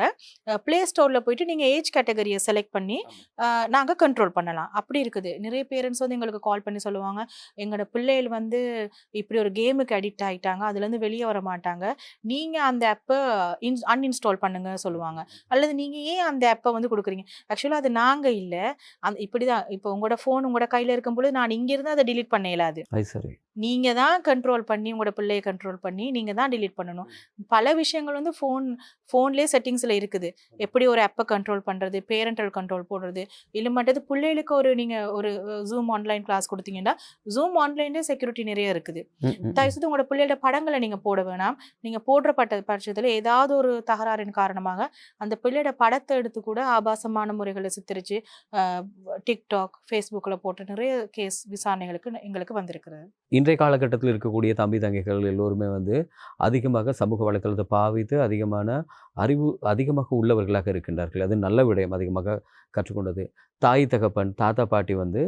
Play Storeல போயிட்டு நீங்க ஏஜ் கேட்டகரிய செலக்ட் பண்ணி நாங்க கண்ட்ரோல் பண்ணலாம். அப்படி இருக்குது. நிறைய பேரண்ட்ஸ் வந்து எங்களுக்கு கால் பண்ணி சொல்லுவாங்க, "எங்களோட பிள்ளைகள் வந்து இப்படி ஒரு கேமுக்கு அடிக்ட் ஆயிட்டாங்க. அதுலேருந்து வெளிய வர மாட்டாங்க. நீங்க அந்த ஆப்ப அன்இன்ஸ்டால் பண்ணுங்க" சொல்லுவாங்க. அல்லது நீங்க ஏன் அந்த ஆப்ப வந்து குடுக்குறீங்க? ஆக்சுவலா அது நாங்க இல்ல. இப்படிதான் இப்போ உங்களோட ஃபோன் உங்களோட கையில இருக்கும்பொழுது நான் இங்கிருந்து அத டெலீட் பண்ண இயலாது. அது சரி. நீங்க தான் கண்ட்ரோல் பண்ணி, உங்களோட பிள்ளைய கண்ட்ரோல் பண்ணி, நீங்க தான் டெலீட் பண்ணணும். பல விஷயங்கள் வந்து ஃபோன்லயே செட்டிங்ஸ்ல இருக்குது. எப்படி ஒரு ஆப்ப கண்ட்ரோல் பண்றது, பேரண்டல் கண்ட்ரோல் போடுறது, இல்ல மற்றது பிள்ளைகளுக்கு நீங்க ஒரு Zoom ஆன்லைன் கிளாஸ் குடுத்தீங்கன்னா, Zoom ஆன்லைன்லயே செக்யூரிட்டி நிறைய இருக்குது. ம், ம், ம். தயவுசெய்து உங்களோட பிள்ளையோட படங்கள நீங்க போட வேணாம். நீங்க போடுற பட்சத்துல ஏதாவது ஒரு தகராறின் காரணமாக, அந்த பிள்ளையோட படத்த எடுத்து கூட ஆபாசமான முறைகள்ல சித்தரிச்சு, அ TikTok, Facebookல போட்டு நிறைய கேஸ் விசாரணைகளுக்கு எங்களுக்கு வந்திருக்கிறது. இன்றைய காலகட்டத்தில் இருக்கக்கூடிய தம்பி, தங்கைகள் எல்லோருமே வந்து அதிகமாக சமூக வலைத்தளத்தை பாவித்து அதிகமான அறிவு அதிகமாக உள்ளவர்களாக இருக்கின்றார்கள். அது நல்ல விடயம் அதிகமாக கற்றுக்கொண்டது. தாய், தகப்பன், தாத்தா, பாட்டி வந்து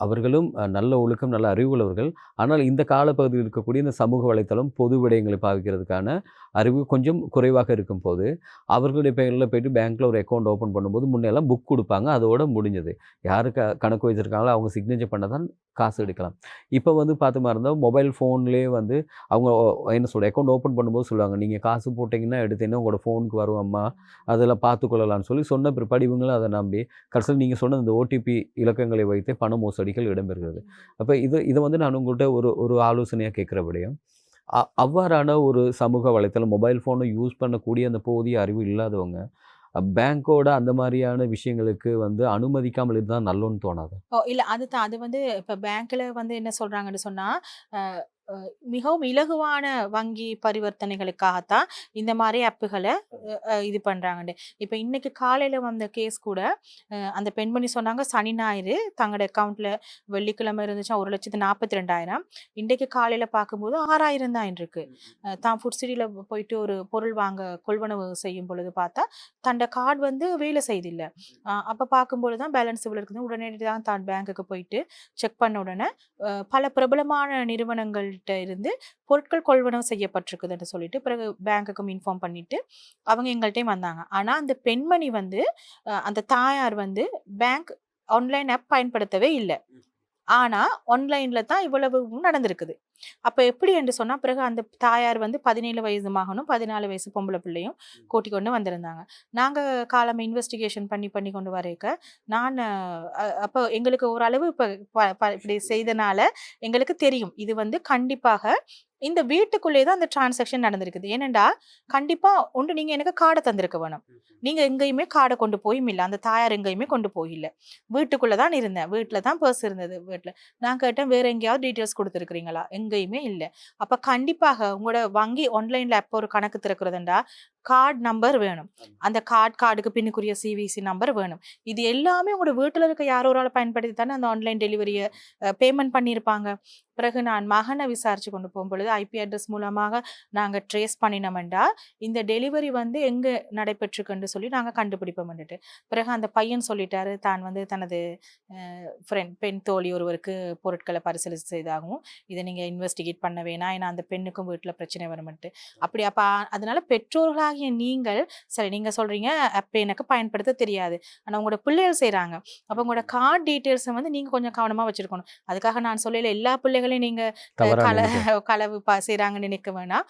அவர்களும் நல்ல ஒழுக்கம், நல்ல அறிவு உள்ளவர்கள். ஆனால் இந்த காலப்பகுதியில் இருக்கக்கூடிய இந்த சமூக வலைத்தளம் பொது விடயங்களை பாவிக்கிறதுக்கான அறிவு கொஞ்சம் குறைவாக இருக்கும்போது, அவர்களுடைய பெயர்ல போயிட்டு பேங்க்ல ஒரு அக்கவுண்ட் ஓப்பன் பண்ணும்போது முன்னெல்லாம் புக் குடுப்பாங்க. அதோட முடிஞ்சது. யாரு கணக்கு வச்சிருக்காங்களோ அவங்க சிக்னேச்சர் பண்ணா தான் காசு எடுக்கலாம். இப்ப வந்து பார்த்த மாரி இருந்தா மொபைல் ஃபோன்லயே வந்து அவங்க என்ன சொல்றது அக்கவுண்ட் ஓப்பன் பண்ணும்போது சொல்லுவாங்க, "நீங்க காசு போட்டீங்கன்னா எடுத்தீங்கன்னா உங்களோட ஃபோனுக்கு வரும் அம்மா. அதெல்லாம் பார்த்துக்கொள்ளலாம்னு" சொல்லி சொன்ன பிற்பாடு இவங்களும் அத நம்பி கடைசியில நீங்க சொன்ன இந்த ஓடிபி இலக்கங்களை வைத்தே பண மோசடிகள் இடம்பெறுகிறது. அப்ப இத வந்து நான் உங்கள்ட்ட ஒரு ஒரு ஆலோசனையா கேட்கிற விடயம். அவ்வாறான ஒரு சமூக வலைத்தளம் மொபைல் ஃபோன யூஸ் பண்ணக்கூடிய அந்த போதிய அறிவு இல்லாதவங்க, பேங்கோட அந்த மாரியான விஷயங்களுக்கு வந்து அனுமதிக்காமல் இருந்தா நல்லோன்னு தோணாதா? இல்ல அதுதான். அது வந்து இப்ப பேங்க்ல வந்து என்ன சொல்றாங்கன்னு சொன்னா, அ மிகவும் இலகுவான வங்கி பரிவர்த்தனைகளுக்காகத்தான் இந்த மாதிரி ஆப்புகளை இது பண்றாங்க. இப்போ இன்னைக்கு காலையில வந்த கேஸ் கூட அந்த பெண்மணி சொன்னாங்க சனி ஞாயிறு தங்களோட அக்கௌண்ட்ல வெள்ளிக்கிழமை இருந்துச்சா 1,42,000. இன்றைக்கு காலையில பார்க்கும்போது 6,000 தான் இருக்கு. தான் ஃபுட் சிட்டியில் போயிட்டு ஒரு பொருள் வாங்க கொள்வனவு செய்யும் பொழுது பார்த்தா தன்னோட கார்டு வந்து வேலை செய்தில்லை. அப்போ பார்க்கும்போது தான் பேலன்ஸ் இவ்வளோ இருக்குது. உடனே தான் தான் பேங்க்குக்கு போயிட்டு செக் பண்ண உடனே பல பிரபலமான நிறுவனங்கள்கிட்ட இருந்து பொருட்கள் கொள்வனவு செய்யப்பட்டிருக்குதுன்னு சொல்லிட்டு பிறகு பேங்க்குக்கும் இன்ஃபார்ம் பண்ணிட்டு அவங்க எங்கள்கிட்டயும் வந்தாங்க. ஆனா அந்த பெண்மணி வந்து அந்த தாயார் வந்து பேங்க் ஆன்லைன் ஆப் பயன்படுத்தவே இல்லை. ஆனா ஆன்லைன்ல தான் இவ்வளவு நடந்திருக்குது. அப்ப எப்படி என்று சொன்னா பிறகு அந்த தாயார் வந்து 17 வயசு மகனும் 14 வயசு பொம்பளை பிள்ளையும் கூட்டிக் கொண்டு வந்திருந்தாங்க. நாங்க காலம் இன்வெஸ்டிகேஷன் பண்ணி கொண்டு வரைக்க நான் அப்போ எங்களுக்கு ஓரளவு இப்படி செய்தனால எங்களுக்கு தெரியும் இது வந்து கண்டிப்பாக இந்த வீட்டுக்குள்ளே தான் அந்த டிரான்சாக்ஷன் நடந்திருக்குது. ஏனென்றா கண்டிப்பா ஒன்று நீங்க எனக்கு கார்டை தந்திருக்க வேணும். நீங்க எங்கேயுமே கார்டை கொண்டு போயும் இல்லை. அந்த தாயார் எங்கேயுமே கொண்டு போயில்லை. வீட்டுக்குள்ள தான் இருந்தேன். வீட்டில் தான் பர்ஸ் இருந்தது. வீட்டில் நான் கேட்டேன் வேற எங்கேயாவது டீட்டெயில்ஸ் கொடுத்துருக்கிறீங்களா? எங்கேயுமே இல்லை. அப்ப கண்டிப்பாக உங்களோட வங்கி ஆன்லைன்ல எப்போ ஒரு கணக்கு திறக்கிறதுண்டா கார்டு நம்பர் வேணும். அந்த கார்டுக்கு பின்னுக்குரிய சிவிசி நம்பர் வேணும். இது எல்லாமே உங்களோட வீட்டில் இருக்க யாரோ ஒரு ஆள் பயன்படுத்தி தானே அந்த ஆன்லைன் டெலிவரியை பேமெண்ட் பண்ணியிருப்பாங்க. பிறகு நான் மகனை விசாரிச்சு கொண்டு போகும்பொழுது ஐபி அட்ரஸ் மூலமாக நாங்கள் ட்ரேஸ் பண்ணினோம்டா இந்த டெலிவரி வந்து எங்கே நடைபெற்றுக்குன்னு சொல்லி நாங்கள் கண்டுபிடிப்போம்ட்டு. பிறகு அந்த பையன் சொல்லிட்டாரு தான் வந்து தனது பெண் தோழி ஒருவருக்கு பொருட்களை பரிசீலனை செய்தாகவும் இதை நீங்கள் இன்வெஸ்டிகேட் பண்ண வேணாம், ஏன்னா அந்த பெண்ணுக்கும் வீட்டில் பிரச்சனை வரும்ட்டு. அப்படி அப்போ அதனால பெற்றோர்களாகிய நீங்கள் சரி நீங்கள் சொல்கிறீங்க அப்போ எனக்கு பயன்படுத்த தெரியாது, ஆனால் உங்களோட பிள்ளைகள் செய்கிறாங்க. அப்போ உங்களோட கார்டு டீட்டெயில்ஸை வந்து நீங்கள் கொஞ்சம் கவனமாக வச்சுருக்கணும். அதுக்காக நான் சொல்லல எல்லா பிள்ளைகளையும் நீங்கள் களவு செய்கிறாங்கன்னு நினைக்க வேணாம்.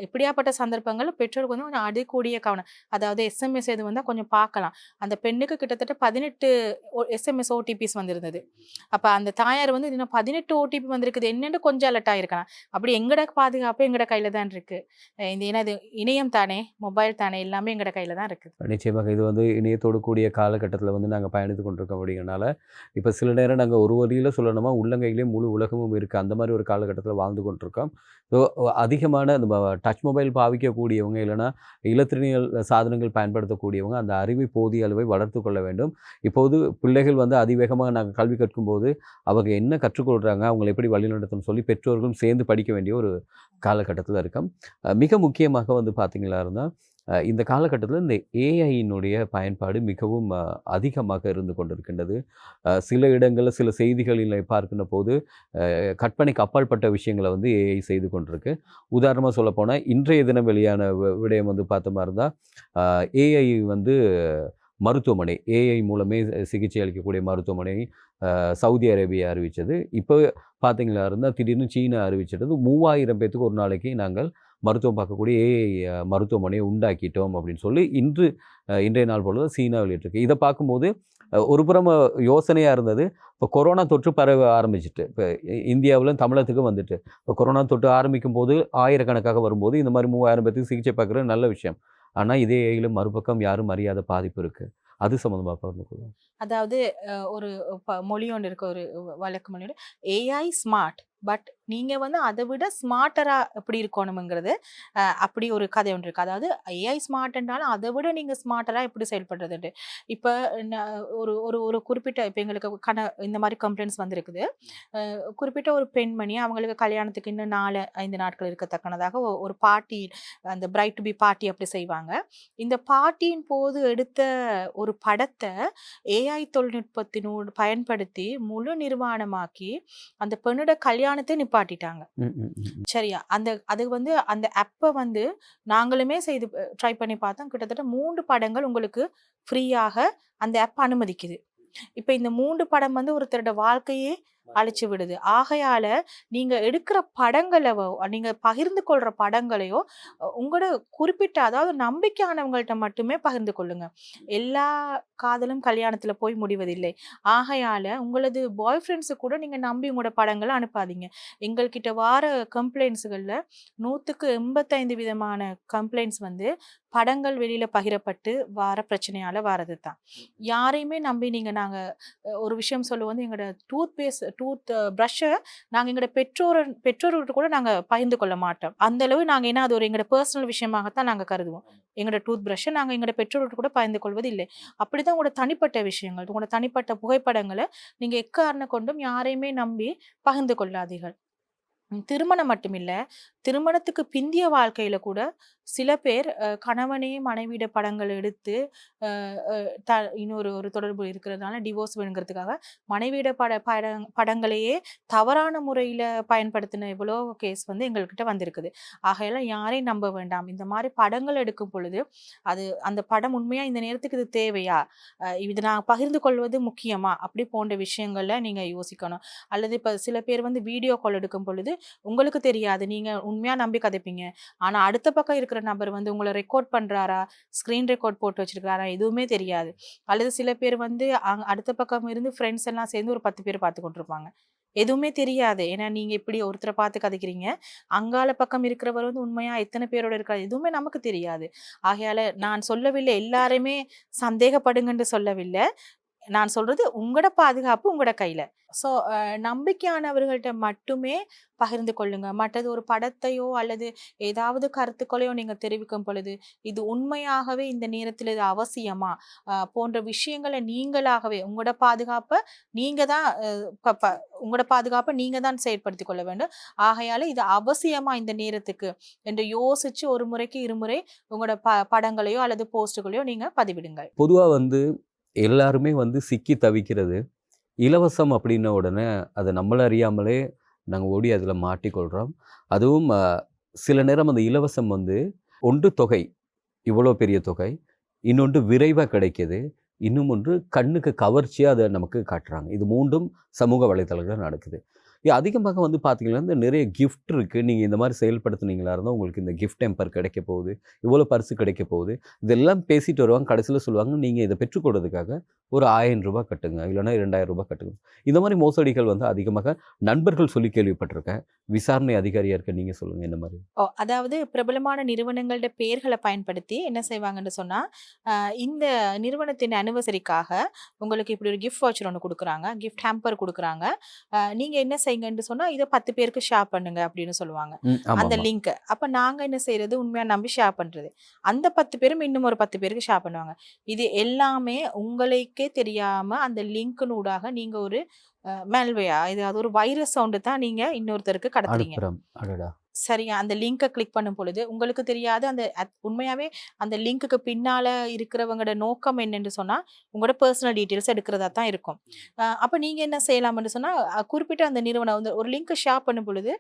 இப்படியாப்பட்ட சந்தர்ப்பங்கள் பெற்றோருக்கு வந்து கொஞ்சம் அதிகூடிய கவனம், அதாவது எஸ்எம்எஸ் எது வந்தால் கொஞ்சம் பார்க்கலாம். அந்த பெண்ணுக்கு கிட்டத்தட்ட 18 எஸ்எம்எஸ் ஓடிபிஸ் வந்திருந்தது. அப்போ அந்த தாயார் வந்து இன்னும் 18 ஓடிபி வந்திருக்குது என்னென்னு கொஞ்சம் அலர்ட் ஆகிருக்கலாம். அப்படி எங்கட பாதுகாப்பு எங்கட கையில் தான் இருக்கு. இந்த ஏன்னா இது இணையம் தானே, மொபைல் தானே, எல்லாமே எங்கட கையில் தான் இருக்குது. நிச்சயமாக இது வந்து இணையத்தோடு கூடிய காலகட்டத்தில் வந்து நாங்கள் பயணித்து கொண்டிருக்கோம். அப்படிங்கிறனால இப்போ சில நேரம் நாங்கள் ஒரு வரியில் சொல்லணுமா உள்ளங்கையிலே முழு உலகமும் இருக்குது, அந்த மாதிரி ஒரு காலகட்டத்தில் வாழ்ந்து கொண்டிருக்கோம். ஸோ அதிகமான நம்ம டச் மொபைல் பாவிக்கக்கூடியவங்க இல்லைனா இலத்திரனியல் சாதனங்கள் பயன்படுத்தக்கூடியவங்க அந்த அறிவை போதிய அளவை வளர்த்து கொள்ள வேண்டும். இப்போது பிள்ளைகள் வந்து அதிவேகமாக நாங்கள் கல்வி கற்கும்போது அவங்க என்ன கற்றுக்கொள்கிறாங்க, அவங்களை எப்படி வழிநடத்தணும்னு சொல்லி பெற்றோர்களும் சேர்ந்து படிக்க வேண்டிய ஒரு காலகட்டத்தில் இருக்கோம். மிக முக்கியமாக வந்து பார்த்திங்களா இருந்தால் இந்த காலகட்டத்தில் இந்த ஏஐயினுடைய பயன்பாடு மிகவும் அதிகமாக இருந்து கொண்டிருக்கின்றது. சில இடங்களில் சில செய்திகளில் பார்க்கின்ற போது கற்பனைக்கு அப்பாற்பட்ட விஷயங்களை வந்து ஏஐ செய்து கொண்டிருக்கு. உதாரணமாக சொல்லப்போனால் இன்றைய தினம் வெளியான விடயம் வந்து பார்த்தோமா இருந்தால் ஏஐ வந்து மருத்துவமனை ஏஐ மூலமே சிகிச்சை அளிக்கக்கூடிய மருத்துவமனை சவுதி அரேபியா அறிவித்தது. இப்போ பார்த்தீங்களா இருந்தால் திடீர்னு சீனா அறிவிச்சிட்டது 3000 பேத்துக்கு ஒரு நாளைக்கு நாங்கள் மருத்துவம் பார்க்கக்கூடிய ஏஐ மருத்துவமனையை உண்டாக்கிட்டோம் அப்படின்னு சொல்லி இன்றைய நாள் பொழுது சீனா வெளியிட்டிருக்கு. இதை பார்க்கும்போது ஒரு புறம் யோசனையாக இருந்தது. இப்போ கொரோனா தொற்று பரவ ஆரம்பிச்சிட்டு இப்போ இந்தியாவில் தமிழகத்துக்கு வந்துட்டு இப்போ கொரோனா தொற்று ஆரம்பிக்கும் போது ஆயிரக்கணக்காக வரும்போது இந்த மாதிரி 3000 பேத்துக்கு சிகிச்சை பார்க்குறது நல்ல விஷயம். ஆனால் இதே ஏஐயில் மறுபக்கம் யாரும் அறியாத பாதிப்பு இருக்குது. அது சம்மந்தமாக பகிர்ந்து கொள்ளும். அதாவது ஒரு மொழி ஒன்று இருக்கு, ஒரு வழக்கு மொழி, ஏஐ ஸ்மார்ட் பட் நீங்க வந்து அதை விட ஸ்மார்ட்டரா எப்படி இருக்கணுங்கிறது அப்படி ஒரு கதை ஒன்று இருக்கு. அதாவது ஏஐ ஸ்மார்ட்ன்றாலும் அதை விட நீங்க ஸ்மார்ட்டரா எப்படி செயல்படுறதுட்டு. இப்போ ஒரு ஒரு ஒரு குறிப்பிட்ட இப்போ எங்களுக்கு இந்த மாதிரி கம்ப்ளைண்ட்ஸ் வந்திருக்குது. குறிப்பிட்ட ஒரு பெண்மணி அவங்களுக்கு கல்யாணத்துக்கு இன்னும் 4-5 நாட்கள் இருக்கத்தக்கனதாக ஒரு பார்ட்டி, அந்த பிரைட் டு பி பார்ட்டி அப்படி செய்வாங்க. இந்த பார்ட்டியின் போது எடுத்த ஒரு படத்தை ஏஐ தொழில்நுட்பத்தினோடு பயன்படுத்தி முழு நிர்வாணமாக்கி அந்த பெண்ணோட கல்யாணத்தை நிப்பாட்டிட்டாங்க. சரியா, அது வந்து அந்த ஆப்பை வந்து நாங்களுமே செய்து ட்ரை பண்ணி பார்த்தோம். கிட்டத்தட்ட 3 படங்கள் உங்களுக்கு ஃப்ரீயாக அந்த ஆப் அனுமதிக்குது. இப்ப இந்த 3 படம் வந்து ஒருத்தரோட வாழ்க்கையே அழிச்சு விடுது. ஆகையால நீங்க எடுக்கிற படங்களவோ நீங்க பகிர்ந்து கொள்ற படங்களையோ உங்களோட குறிப்பிட்ட, அதாவது நம்பிக்கையானவங்கள்ட்ட மட்டுமே பகிர்ந்து கொள்ளுங்க. எல்லா காதலும் கல்யாணத்துல போய் முடிவதில்லை. ஆகையால உங்களது பாய் ஃப்ரெண்ட்ஸு கூட நீங்க நம்பி உங்களோட படங்களை அனுப்பாதீங்க. எங்கள்கிட்ட வார கம்ப்ளைண்ட்ஸுகளில் 100க்கு 85 விதமான கம்ப்ளைண்ட்ஸ் வந்து படங்கள் வெளியில பகிரப்பட்டு வார பிரச்சனையால வாரது தான். யாரையுமே நம்பி நாங்க ஒரு விஷயம் சொல்லுவோம், எங்களோட டூத் ப்ரஷ்ஷை நாங்கள் எங்களோட பெற்றோர்கிட்ட கூட நாங்கள் பகிர்ந்து கொள்ள மாட்டோம். அந்த அளவு நாங்கள் என்ன அது ஒரு எங்களோட பர்சனல் விஷயமாகத்தான் நாங்கள் கருதுவோம். எங்களோட டூத் ப்ரஷ்ஷை நாங்கள் எங்களோட பெற்றோர்கிட்ட கூட பகிர்ந்து கொள்வது இல்லை. அப்படிதான் உங்களோட தனிப்பட்ட விஷயங்கள், உங்களோட தனிப்பட்ட புகைப்படங்களை நீங்கள் எக்காரணம் கொண்டும் யாரையுமே நம்பி பகிர்ந்து கொள்ளாதீர்கள். திருமணம் மட்டுமில்ல, திருமணத்துக்கு பிந்திய வாழ்க்கையில கூட சில பேர் கணவனே மனைவியிட படங்கள் எடுத்து இன்னொரு ஒரு தொடர்பு இருக்கிறதுனால டிவோர்ஸ் வேணுங்கிறதுக்காக மனைவியிட படங்களையே தவறான முறையில பயன்படுத்தின எவ்வளோ கேஸ் வந்து எங்கள்கிட்ட வந்திருக்குது. ஆகையெல்லாம் யாரையும் நம்ப வேண்டாம். இந்த மாதிரி படங்கள் எடுக்கும் பொழுது அது அந்த படம் உண்மையா இந்த நேரத்துக்கு இது தேவையா, இது நான் பகிர்ந்து கொள்வது முக்கியமா, அப்படி போன்ற விஷயங்கள்ல நீங்க யோசிக்கணும். அல்லது இப்ப சில பேர் வந்து வீடியோ கால் எடுக்கும் பொழுது உங்களுக்கு தெரியாது, நீங்க உண்மையா நம்பி கதைப்பீங்க. ஆனா அடுத்த பக்கம் இருக்கிற நபர் வந்து உங்களை ரெக்கார்ட் பண்றாரா, ஸ்கிரீன் ரெக்கார்ட் போட்டு வச்சிருக்காரா, எதுவுமே தெரியாது. அல்லது சில பேர் வந்து அடுத்த பக்கம் இருந்து ஃப்ரெண்ட்ஸ் எல்லாம் சேர்ந்து ஒரு 10 பேர் பார்த்து கொண்டிருப்பாங்க. எதுவுமே தெரியாது. ஏன்னா நீங்க இப்படி ஒருத்தரை பார்த்து கதைக்கிறீங்க, அங்கால பக்கம் இருக்கிறவர் வந்து உண்மையா எத்தனை பேரோட இருக்காரு எதுவுமே நமக்கு தெரியாது. ஆகையால நான் சொல்லவில்லை எல்லாருமே சந்தேகப்படுங்கன்னு சொல்லவில்லை. நான் சொல்றது உங்களோட பாதுகாப்பு உங்களோட கையில. ஸோ நம்பிக்கையானவர்கள்ட்ட மட்டுமே பகிர்ந்து கொள்ளுங்க. மற்றது ஒரு படத்தையோ அல்லது ஏதாவது கருத்துக்களையோ நீங்க தெரிவிக்கும் பொழுது இது உண்மையாகவே இந்த நேரத்தில் இது அவசியமா போன்ற விஷயங்களை நீங்களாகவே உங்களோட பாதுகாப்பை நீங்க தான் உங்களோட பாதுகாப்பை நீங்க தான் செயற்படுத்திக் கொள்ள வேண்டும். ஆகையால இது அவசியமா இந்த நேரத்துக்கு என்று யோசிச்சு ஒரு முறைக்கு இருமுறை உங்களோட படங்களையோ அல்லது போஸ்டுகளையோ நீங்க பதிவிடுங்கள். பொதுவா வந்து எல்லாருமே வந்து சிக்கி தவிக்கிறது இலவசம் அப்படின்ன உடனே அதை நம்மள அறியாமலே நாங்கள் ஓடி அதில் மாட்டிக்கொள்கிறோம். அதுவும் சில நேரம் அந்த இலவசம் வந்து ஒன்று தொகை, இவ்வளோ பெரிய தொகை, இன்னொன்று விரைவாக கிடைக்கிது, இன்னும் ஒன்று கண்ணுக்கு கவர்ச்சியாக அதை நமக்கு காட்டுறாங்க. இது மூன்றும் சமூக வலைத்தளங்கள் நடக்குது. அதிகமாக வந்து பார்த்தீங்கன்னா இந்த நிறைய கிஃப்ட் இருக்குது, நீங்கள் இந்த மாதிரி செயல்படுத்துனீங்களா இருந்தால் உங்களுக்கு இந்த கிஃப்ட் டெம்பர் கிடைக்க போகுது, இவ்வளோ பரிசு கிடைக்க போகுது, இதெல்லாம் பேசிட்டு வருவாங்க. கடைசியில் சொல்லுவாங்க நீங்கள் இதை பெற்றுக்கொள்றதுக்காக ஒரு 1000 ரூபாய் கட்டுங்க, இல்லைனா 2000 ரூபாய் கட்டுங்க. இந்த மாதிரி மோசடிகள் வந்து அதிகமாக நண்பர்கள் சொல்லி கேள்விப்பட்டிருக்கேன். விசாரணை அதிகாரியாக இருக்க நீங்கள் சொல்லுங்கள் என்ன மாதிரி? அதாவது பிரபலமான நிறுவனங்களோட பெயர்களை பயன்படுத்தி என்ன செய்வாங்கன்னு சொன்னால், இந்த நிறுவனத்தின் அனிவர்சரிக்காக உங்களுக்கு இப்படி ஒரு கிஃப்ட் வவுச்சர் ஒன்று கொடுக்குறாங்க, கிஃப்ட் ஹேம்பர் கொடுக்குறாங்க, நீங்கள் என்ன செய்யுங்கன்னு சொன்னால் இதை 10 பேருக்கு ஷேர் பண்ணுங்க அப்படின்னு சொல்லுவாங்க அந்த லிங்க். அப்போ நாங்கள் என்ன செய்யறது, உண்மையாக நம்பி ஷேர் பண்ணுறது. அந்த 10 பேரும் இன்னும் ஒரு 10 பேருக்கு ஷேர் பண்ணுவாங்க. இது எல்லாமே உங்களுக்கே தெரியாம அந்த லிங்க்னு ஊடாக நீங்க ஒரு மெல்வேயா ஏதாவது ஒரு வைரஸ் சவுண்டு தான் நீங்க இன்னொருத்தருக்கு கடத்துறீங்க. சரியா? அந்த லிங்கை கிளிக் பண்ணும் பொழுது உங்களுக்கு தெரியாது அந்த உண்மையாவே அந்த லிங்க்குக்கு பின்னால இருக்கிறவங்களோட நோக்கம் என்னன்னு சொன்னா உங்களோட பர்சனல் டீட்டெயில்ஸ் எடுக்கிறதா தான் இருக்கும். அப்ப நீங்க என்ன செய்யலாம்னு சொன்னா குறிப்பிட்ட அந்த நிறுவனம் வந்து ஒரு லிங்க் ஷேர் பண்ணும் பொழுது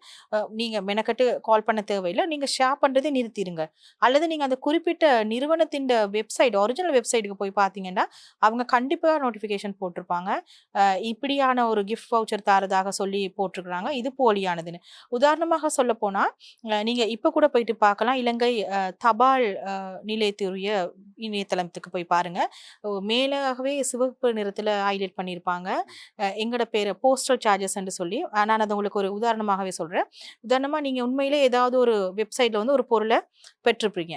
நீங்க மெனக்கட்டு கால் பண்ண தேவையில்லை, நீங்க ஷேர் பண்றதை நிறுத்திடுங்க. அல்லது நீங்க அந்த குறிப்பிட்ட நிறுவனத்தின் வெப்சைட், ஒரிஜினல் வெப்சைட்டுக்கு போய் பார்த்தீங்கன்னா அவங்க கண்டிப்பா நோட்டிஃபிகேஷன் போட்டிருப்பாங்க, இப்படியான ஒரு கிஃப்ட் வவுச்சர் தரதாக சொல்லி போட்டிருக்கிறாங்க, இது போலியானதுன்னு. உதாரணமாக சொல்ல போனா நீங்க இப்ப கூட போயிட்டு பார்க்கலாம், இலங்கை தபால் நிலையத்துடைய இணையதளத்துக்கு போய் பாருங்க. மேலாகவே சிவப்பு நிறத்துல ஹைலைட் பண்ணியிருப்பாங்க எங்களோட பேரை போஸ்டல் சார்ஜஸ் சொல்லி. நான் அதை உங்களுக்கு ஒரு உதாரணமாகவே சொல்றேன். உதாரணமா நீங்க உண்மையிலே ஏதாவது ஒரு வெப்சைட்ல வந்து ஒரு பொருளை பெற்றிருப்பீங்க,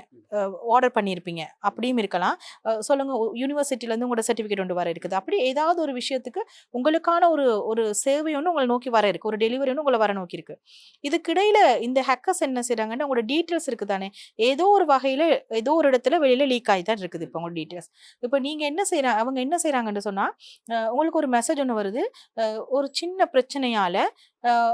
ஆர்டர் பண்ணியிருப்பீங்க, அப்படியும் இருக்கலாம். சொல்லுங்க, யூனிவர்சிட்டில இருந்து உங்களோட சர்டிஃபிகேட் ஒன்று வர இருக்குது, அப்படி ஏதாவது ஒரு விஷயத்துக்கு உங்களுக்கான ஒரு சேவை ஒன்று உங்களை நோக்கி வர இருக்கு, ஒரு டெலிவரி ஒன்று உங்களை வர நோக்கி இருக்கு. இதுக்கிடையில இந்த ஹேக்கர்ஸ் என்ன செய்றாங்கன்னா உங்களோட டீட்டெயில்ஸ் இருக்கு தானே, ஏதோ ஒரு வகையில ஏதோ ஒரு இடத்துல வெளியில லீக் ஆகி தான் இருக்குது இப்போ உங்களோட டீட்டெயில்ஸ். இப்போ நீங்க என்ன செய்யறாங்க, அவங்க என்ன செய்யறாங்கன்னு சொன்னா உங்களுக்கு ஒரு மெசேஜ் ஒன்று வருது, ஒரு சின்ன பிரச்சனையால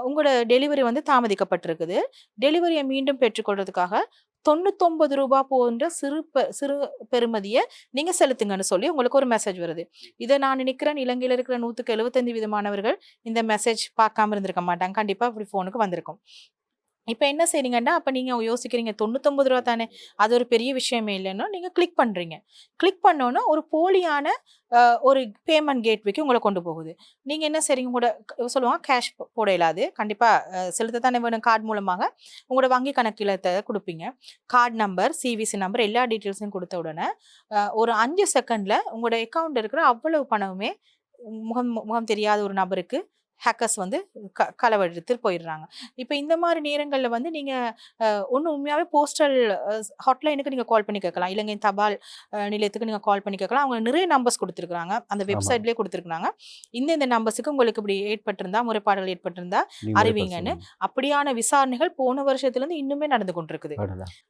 உங்களோட டெலிவரி வந்து தாமதிக்கப்பட்டிருக்குது, டெலிவரியை மீண்டும் பெற்றுக்கொள்றதுக்காக 99 ரூபாய் போன்ற சிறு பெறுமதியை நீங்க செலுத்துங்கன்னு சொல்லி உங்களுக்கு ஒரு மெசேஜ் வருது. இதை நான் நினைக்கிறேன் இலங்கையில் இருக்கிற 175% இந்த மெசேஜ் பார்க்காம இருந்திருக்க மாட்டாங்க, கண்டிப்பா இப்படி போனுக்கு வந்திருக்கும். இப்போ என்ன செய்றீங்கன்னா, அப்போ நீங்க யோசிக்கிறீங்க 99 ரூபா தானே, அது ஒரு பெரிய விஷயமே இல்லைன்னா நீங்க கிளிக் பண்றீங்க. கிளிக் பண்ணோன்னா ஒரு போலியான ஒரு பேமெண்ட் கேட்வேக்கு உங்களை கொண்டு போகுது. நீங்க என்ன செய்றீங்க, உங்களோட சொல்லுவாங்க கேஷ் போட இயலாது, கண்டிப்பா செலுத்த தானே வேணும், கார்டு மூலமாக உங்களோட வங்கி கணக்கிலத்தை கொடுப்பீங்க. கார்டு நம்பர், சிவிசி நம்பர், எல்லா டீட்டெயில்ஸையும் கொடுத்த உடனே ஒரு 5 செகண்ட்ல உங்களோட அக்கௌண்ட் இருக்கிற அவ்வளவு பணமுமே முகம் தெரியாத ஒரு நபருக்கு ஹேக்கர்ஸ் வந்து களவெடுத்து போயிடுறாங்க. இப்போ இந்த மாதிரி நேரங்களில் வந்து நீங்கள் ஒன்று உண்மையாகவே போஸ்டல் ஹாட்லைனுக்கு நீங்கள் கால் பண்ணி கேட்கலாம். இலங்கை தபால் நிலையத்துக்கு நீங்கள் கால் பண்ணி கேட்கலாம். அவங்க நிறைய நம்பர்ஸ் கொடுத்துருக்குறாங்க, அந்த வெப்சைட்லேயே கொடுத்துருக்குறாங்க. இந்த நம்பர்ஸுக்கு உங்களுக்கு இப்படி ஏற்பட்டிருந்தா, முறைப்பாடுகள் ஏற்பட்டிருந்தா அறிவிங்கன்னு. அப்படியான விசாரணைகள் போன வருஷத்துலேருந்து இன்னுமே நடந்து கொண்டிருக்குது.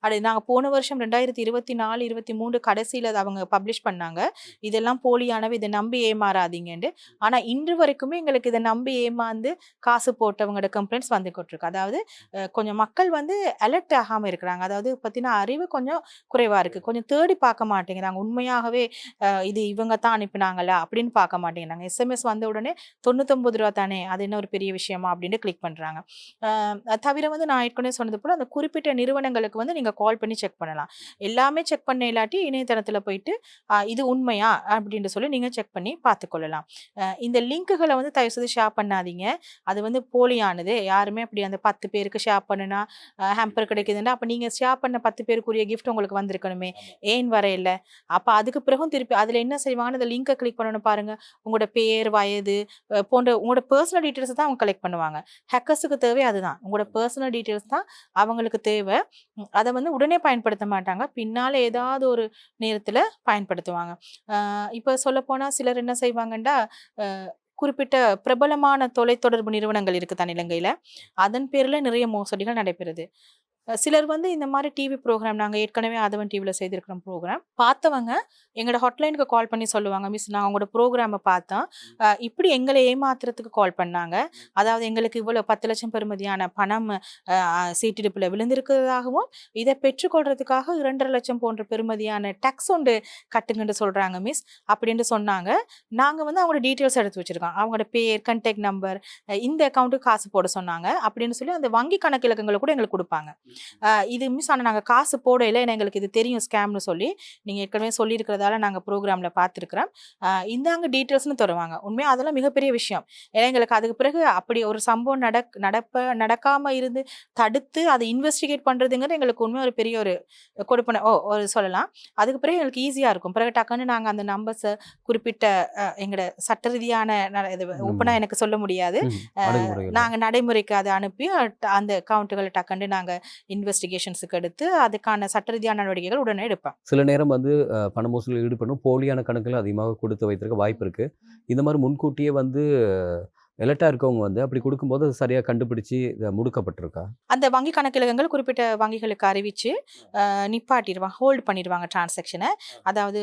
அது நாங்கள் போன வருஷம் 2024, 23 கடைசியில் அவங்க பப்ளிஷ் பண்ணாங்க, இதெல்லாம் போலியானவை, இதை நம்பி ஏமாறாதீங்கன்னு. ஆனால் இன்று வரைக்குமே எங்களுக்கு இதை நம்பி ஏமாந்து காசு போட்டவங்களோட கம்ப்ளைண்ட்ஸ் வந்து கொண்டிருக்கு. அதாவது கொஞ்சம் மக்கள் வந்து அலர்ட் ஆகாமல் இருக்கிறாங்க. அதாவது பற்றின அறிவு கொஞ்சம் குறைவாக இருக்குது. கொஞ்சம் தேடி பார்க்க மாட்டேங்கிறாங்க. உண்மையாகவே இது இவங்க தான் அனுப்பினாங்களா அப்படின்னு பார்க்க மாட்டேங்கிறாங்க. எஸ்எம்எஸ் வந்த உடனே 99 ரூபா தானே, அது என்ன ஒரு பெரிய விஷயமா அப்படின்னு கிளிக் பண்ணுறாங்க. தவிர வந்து நான் ஏற்கனவே சொன்னது போல் அந்த குறிப்பிட்ட நிறுவனங்களுக்கு வந்து நீங்கள் கால் பண்ணி செக் பண்ணலாம். எல்லாமே செக் பண்ண இல்லாட்டி இணையதளத்தில் போயிட்டு இது உண்மையா அப்படின்னு சொல்லி நீங்கள் செக் பண்ணி பார்த்துக்கொள்ளலாம். இந்த லிங்க்குகளை வந்து தயவு செய்து ஷேர் பண்ணாதீங்க. அது வந்து போலியானது. யாருமே அப்படி அந்த 10 பேருக்கு ஷேர் பண்ணுனா ஹேம்பர் கிடைக்குதுன்னா, அப்போ நீங்கள் ஷேர் பண்ண 10 பேருக்குரிய கிஃப்ட் உங்களுக்கு வந்திருக்கணுமே, ஏன் வரையில? அப்போ அதுக்கு பிறகும் திருப்பி அதில் என்ன செய்வாங்கன்னு அந்த லிங்கை கிளிக் பண்ணணும் பாருங்கள். உங்களோட பேர், வயது போன்ற உங்களோட பர்சனல் டீட்டெயில்ஸ் தான் அவங்க கலெக்ட் பண்ணுவாங்க. ஹேக்கர்ஸுக்கு தேவை அதுதான், உங்களோட பர்சனல் டீட்டெயில்ஸ் தான் அவங்களுக்கு தேவை. அதை வந்து உடனே பயன்படுத்த மாட்டாங்க, பின்னால் ஏதாவது ஒரு நேரத்தில் பயன்படுத்துவாங்க. இப்போ சொல்லப்போனால் சிலர் என்ன செய்வாங்கன்னா, குறிப்பிட்ட பிரபலமான தொலைத்தொடர்பு நிறுவனங்கள் இருக்குது தான் இலங்கையில், அதன் பேரில் நிறைய மோசடிகள் நடைபெறுது. சிலர் வந்து இந்த மாதிரி டிவி ப்ரோக்ராம், நாங்கள் ஏற்கனவே ஆதவன் டிவியில் செய்திருக்கிற ப்ரோக்ராம் பார்த்தவங்க எங்களோட ஹாட்லைனுக்கு கால் பண்ணி சொல்லுவாங்க, மிஸ் நான் உங்களோட ப்ரோக்ராமை பார்த்தோம், இப்படி எங்களை ஏமாத்துறதுக்கு கால் பண்ணாங்க. அதாவது எங்களுக்கு இவ்வளோ 10 லட்சம் பெறுமதியான பணம் சீட்டிடிப்பில் விழுந்திருக்கிறதாகவும், இதை பெற்றுக்கொள்றதுக்காக 2.5 லட்சம் போன்ற பெறுமதியான டேக்ஸ் ஒன்று கட்டுங்கன்னு சொல்கிறாங்க மிஸ் அப்படின்னு சொன்னாங்க. நாங்கள் வந்து அவங்களோட டீட்டெயில்ஸ் எடுத்து வச்சுருக்கோம், அவங்களோட பேர், கண்டெக்ட் நம்பர், இந்த அக்கௌண்ட்டுக்கு காசு போட சொன்னாங்க அப்படின்னு சொல்லி அந்த வங்கி கணக்கு இலக்கங்களை கூட எங்களுக்கு கொடுப்பாங்க. இது மிஸ் ஆனால் நாங்கள் காசு போடையில், ஏன்னா எங்களுக்கு இது தெரியும் ஸ்கேம்னு சொல்லி நீங்கள் ஏற்கனவே சொல்லியிருக்கிறதால நாங்கள் ப்ரோக்ராமில் பார்த்துருக்குறோம், இந்தாங்க டீட்டெயில்ஸ்னு தருவாங்க. உண்மையாக அதெல்லாம் மிகப்பெரிய விஷயம். ஏன்னா எங்களுக்கு அதுக்கு பிறகு அப்படி ஒரு சம்பவம் நடக்காமல் இருந்து தடுத்து அதை இன்வெஸ்டிகேட் பண்ணுறதுங்கிறது எங்களுக்கு உண்மையாக ஒரு பெரிய ஒரு கொடுப்பனை ஒரு சொல்லலாம். அதுக்கு பிறகு எங்களுக்கு ஈஸியாக இருக்கும். பிறகு டக்குன்னு நாங்கள் அந்த நம்பர்ஸை குறிப்பிட்ட எங்களோட சட்ட ரீதியான இது ஓப்பனாக எனக்கு சொல்ல முடியாது, நாங்கள் நடைமுறைக்கு அதை அனுப்பி அந்த அக்கௌண்ட்டுகளை டக்குன்னு நாங்கள் இன்வெஸ்டிகேஷன்ஸுக்கு எடுத்து அதுக்கான சட்ட ரீதியான நடவடிக்கைகள் உடனே எடுப்பேன். சில நேரம் வந்து பண மோசடியில் ஈடுபடும் போலியான கணக்குகள் அதிகமாக கொடுத்து வைத்திருக்க வாய்ப்பு இருக்கு. இந்த மாதிரி முன்கூட்டியே வந்து எலர்ட்டாக இருக்கவங்க வந்து அப்படி கொடுக்கும்போது அது சரியாக கண்டுபிடிச்சி முடுக்கப்பட்டிருக்கா? அந்த வங்கி கணக்கிலகங்கள் குறிப்பிட்ட வங்கிகளுக்கு அறிவித்து நிப்பாட்டிடுவாங்க, ஹோல்டு பண்ணிடுவாங்க டிரான்சாக்ஷனை. அதாவது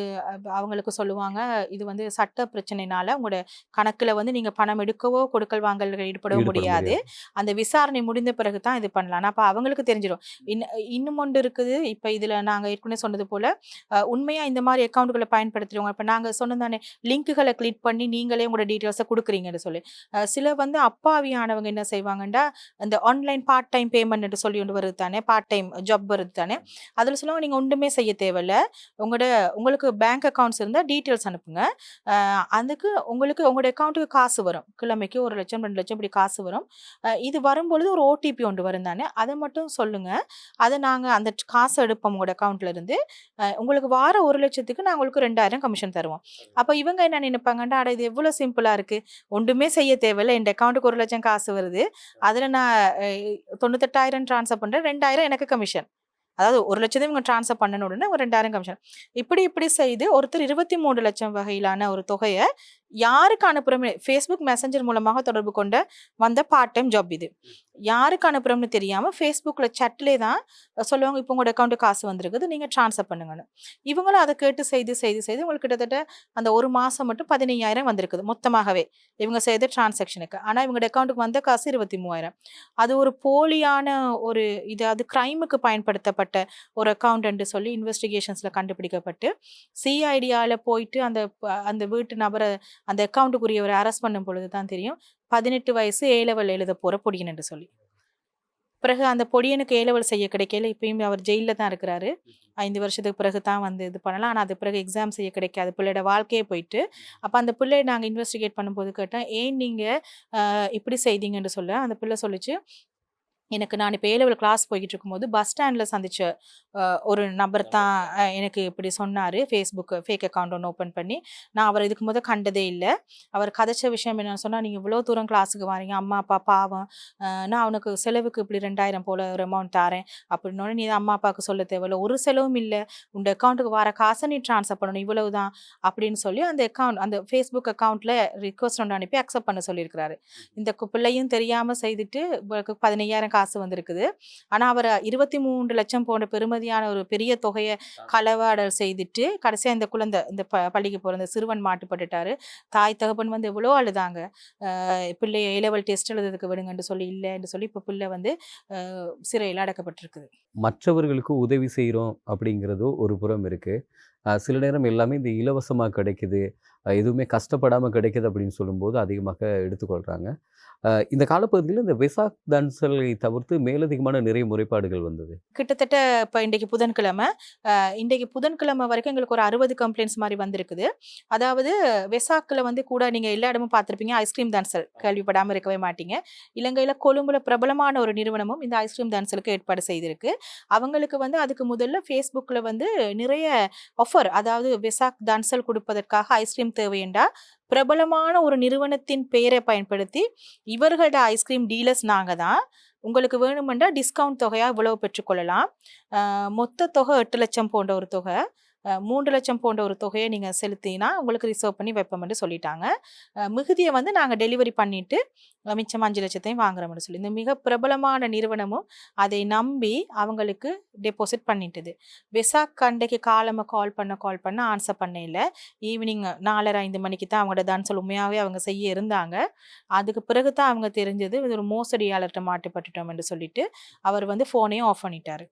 அவங்களுக்கு சொல்லுவாங்க, இது வந்து சட்ட பிரச்சனைனால உங்களோட கணக்கில் வந்து நீங்கள் பணம் எடுக்கவோ கொடுக்கல் வாங்கல் ஈடுபடவோ முடியாது, அந்த விசாரணை முடிந்த பிறகு தான் இது பண்ணலாம். அப்போ அவங்களுக்கு தெரிஞ்சிடும். இன்னும் ஒன்று இருக்குது, இப்போ இதில் நாங்கள் ஏற்கனவே சொன்னது போல் உண்மையாக இந்த மாதிரி அக்கௌண்ட்டுகளை பயன்படுத்துகிறவங்க, இப்போ நாங்கள் சொன்னதானே லிங்க்குகளை கிளிக் பண்ணி நீங்களே உங்களோட டீட்டெயில்ஸை கொடுக்குறீங்கன்னு சொல்லி, சில வந்து அப்பாவியானவங்க என்ன செய்வாங்கண்டா, அந்த ஆன்லைன் பார்ட் டைம் பேமெண்ட் சொல்லி ஒன்று வருது தானே, பார்ட் டைம் ஜாப் வருது தானே, அதில் சொல்லுவாங்க நீங்கள் ஒன்றுமே செய்ய தேவையில்ல, உங்களுக்கு பேங்க் அக்கௌண்ட்ஸ் இருந்தால் டீட்டெயில்ஸ் அனுப்புங்க, அதுக்கு உங்களுக்கு உங்களோட அக்கௌண்ட்டுக்கு காசு வரும், கிழமைக்கு 1 லட்சம் 2 லட்சம் இப்படி காசு வரும். இது வரும்பொழுது ஒரு ஓடிபி ஒன்று வரும் தானே, அதை மட்டும் சொல்லுங்கள், அதை நாங்கள் அந்த காசு எடுப்போம் உங்களோட அக்கௌண்ட்டில் இருந்து, உங்களுக்கு வார 1 லட்சத்துக்கு நான் உங்களுக்கு 2000 கமிஷன் தருவோம். அப்போ இவங்க என்ன நினைப்பாங்கண்டா, இது எவ்வளோ சிம்பிளாக இருக்குது, ஒன்றுமே செய்ய தேவையில்லை, என் அக்கௌண்ட்டுக்கு 1 லட்சம் காசு வருது, அதில் நான் 98,000 ட்ரான்ஸ்ஃபர் பண்ணுறேன், 2000 எனக்கு கமிஷன். அதாவது 1 லட்சத்தை இவங்க ட்ரான்ஸ்ஃபர் பண்ணன உடனே ஒரு 2000 கமிஷன். இப்படி செய்து ஒருத்தர் 23 லட்சம் வகையிலான ஒரு தொகையை யாருக்கு அனுப்புகிறோமே, ஃபேஸ்புக் மெசஞ்சர் மூலமாக தொடர்பு கொண்ட வந்த பார்ட் டைம் ஜாப் இது. யாருக்கு அனுப்புகிறோம்னு தெரியாமல் ஃபேஸ்புக்கில் சட்டிலே தான் சொல்லுவாங்க, இப்போ உங்களோட அக்கௌண்ட்டுக்கு காசு வந்திருக்குது, நீங்கள் ட்ரான்ஸ்ஃபர் பண்ணுங்கன்னு. இவங்களும் அதை கேட்டு செய்து உங்களுக்கு கிட்டத்தட்ட அந்த ஒரு மாதம் மட்டும் 15,000 வந்திருக்குது மொத்தமாகவே இவங்க செய்த டிரான்சாக்ஷனுக்கு. ஆனால் இவங்களோட அக்கௌண்ட்டுக்கு வந்த காசு 23,000. அது ஒரு போலியான ஒரு இது, அது கிரைமுக்கு பயன்படுத்தப்பட்ட ஒரு அக்கௌண்ட் சொல்லி இன்வெஸ்டிகேஷன்ஸில் கண்டுபிடிக்கப்பட்டு சிஐடியாவில் போயிட்டு அந்த வீட்டு நபரை, அந்த அக்கௌண்ட்டுக்குரியவரை அரெஸ்ட் பண்ணும் பொழுது தான் தெரியும் 18 வயசு A-level எழுத போகிற பொடியன் என்று சொல்லி. பிறகு அந்த பொடியனுக்கு A-level செய்ய கிடைக்கல, இப்பயும் அவர் ஜெயிலில் தான் இருக்கிறாரு. 5 வருஷத்துக்கு பிறகு தான் வந்து இது பண்ணலாம். ஆனால் அது பிறகு எக்ஸாம் செய்ய கிடைக்காது, பிள்ளையோட வாழ்க்கையே போயிட்டு. அப்போ அந்த பிள்ளையை நாங்கள் இன்வெஸ்டிகேட் பண்ணும்போது கேட்டேன், ஏன் நீங்கள் இப்படி செய்தீங்கன்னு சொல்ல, அந்த பிள்ளை சொல்லிச்சு, எனக்கு நான் இப்போ ஏ-லெவல் கிளாஸ் போய்கிட்டு இருக்கும்போது பஸ் ஸ்டாண்டில் சந்திச்ச ஒரு நபர் தான் எனக்கு இப்படி சொன்னார். ஃபேஸ்புக் ஃபேக் அக்கௌண்ட் ஒன்று ஓப்பன் பண்ணி. நான் அவரை இதுக்கு முத கண்டதே இல்லை. அவர் கதைச்ச விஷயம் என்னன்னு சொன்னால், நீங்கள் இவ்வளோ தூரம் கிளாஸுக்கு வாரீங்க, அம்மா அப்பா பாவம், நான் அவனுக்கு செலவுக்கு இப்படி 2000 போல் ஒரு அமௌண்ட் தரேன் அப்படின்னோடனே, நீ அம்மா அப்பாவுக்கு சொல்ல தேவையில்ல, ஒரு செலவும் இல்லை, உங்கள் அக்கௌண்ட்டுக்கு வர காசை நீ ட்ரான்ஸ்ஃபர் பண்ணணும், இவ்வளவு தான் அப்படின்னு சொல்லி அந்த அக்கௌண்ட் அந்த ஃபேஸ்புக் அக்கௌண்ட்டில் ரிக்வஸ்ட் ஒன்று அனுப்பி அக்செப்ட் பண்ண சொல்லியிருக்கிறாரு. இந்த பிள்ளையும் தெரியாமல் செய்துட்டு 15,000 காசு வந்திருக்குது. ஆனா அவர் 23 லட்சம் போன்ற பெறுமதியான ஒரு பெரிய தொகையை களவாடல் செய்துட்டு கடைசியா இந்த குழந்தை இந்த பள்ளிக்கு போற இந்த சிறுவன் மாட்டுப்பட்டுட்டாரு. தாய் தகப்பன் வந்து எவ்வளோ அழுதாங்க. பிள்ளைய A-level டெஸ்ட் எழுதுறதுக்கு விடுங்கன்னு சொல்லி இல்லைன்னு சொல்லி இப்போ பிள்ளை வந்து சிறையில் அடைக்கப்பட்டிருக்குது. மற்றவர்களுக்கு உதவி செய்கிறோம் அப்படிங்கிறது ஒரு புறம் இருக்கு. சில நேரம் எல்லாமே இந்த இலவசமா கிடைக்குது. எதுவுமே கஷ்டப்படாம கிடைக்குது அப்படின்னு சொல்லும்போது அதிகமாக எடுத்துக்கொள்றாங்க. இந்த காலப்பகுதியில இந்த வெசாக் தன்சலை தவிர்த்து மேலதிகமான நிறைய முறைப்பாடுகள் வந்தது. கிட்டத்தட்ட இப்போ இன்றைக்கு புதன்கிழமை வரைக்கும் எங்களுக்கு ஒரு 60 கம்ப்ளைண்ட்ஸ் மாதிரி வந்திருக்குது. அதாவது வெசாக்கில் வந்து கூட நீங்கள் எல்லா இடமும் பார்த்துருப்பீங்க, ஐஸ்கிரீம் தன்சல் கேள்விப்படாமல் இருக்கவே மாட்டீங்க. இலங்கையில் கொழும்புல பிரபலமான ஒரு நிறுவனமும் இந்த ஐஸ்கிரீம் தன்சலுக்கு ஏற்பாடு செய்திருக்கு. அவங்களுக்கு வந்து அதுக்கு முதல்ல ஃபேஸ்புக்கில் வந்து நிறைய ஆஃபர், அதாவது வெசாக் தன்சல் கொடுப்பதற்காக ஐஸ்கிரீம் தேவையெண்டா பிரபலமான ஒரு நிறுவனத்தின் பெயரை பயன்படுத்தி, இவர்களோட ஐஸ்கிரீம் டீலர்ஸ் நாங்கள் தான், உங்களுக்கு வேணுமெண்டா டிஸ்கவுண்ட் தொகையாக இவ்வளவு பெற்றுக்கொள்ளலாம், மொத்த தொகை 8 லட்சம் போன்ற ஒரு தொகை, 3 லட்சம் போன்ற ஒரு தொகையை நீங்கள் செலுத்தினா உங்களுக்கு ரிசர்வ் பண்ணி வைப்போம்னு சொல்லிட்டாங்க. மிகுதியை வந்து நாங்கள் டெலிவரி பண்ணிட்டு மிச்சம் 5 லட்சத்தையும் வாங்குறோம்னு சொல்லி இந்த மிக பிரபலமான நிறுவனமும் அதை நம்பி அவங்களுக்கு டெபாசிட் பண்ணிட்டுது. வெசாக் அன்றைக்கு காலமாக கால் பண்ண ஆன்சர் பண்ண இல்லை. ஈவினிங் 4:30-5 மணிக்கு தான் அவங்களோட தன்சல் உண்மையாகவே அவங்க செய்ய இருந்தாங்க. அதுக்கு பிறகு தான் அவங்க தெரிஞ்சது இது ஒரு மோசடியாளர்கிட்ட மாட்டுப்பட்டுட்டோம்னு சொல்லிட்டு அவர் வந்து ஃபோனையும் ஆஃப் பண்ணிட்டாரு.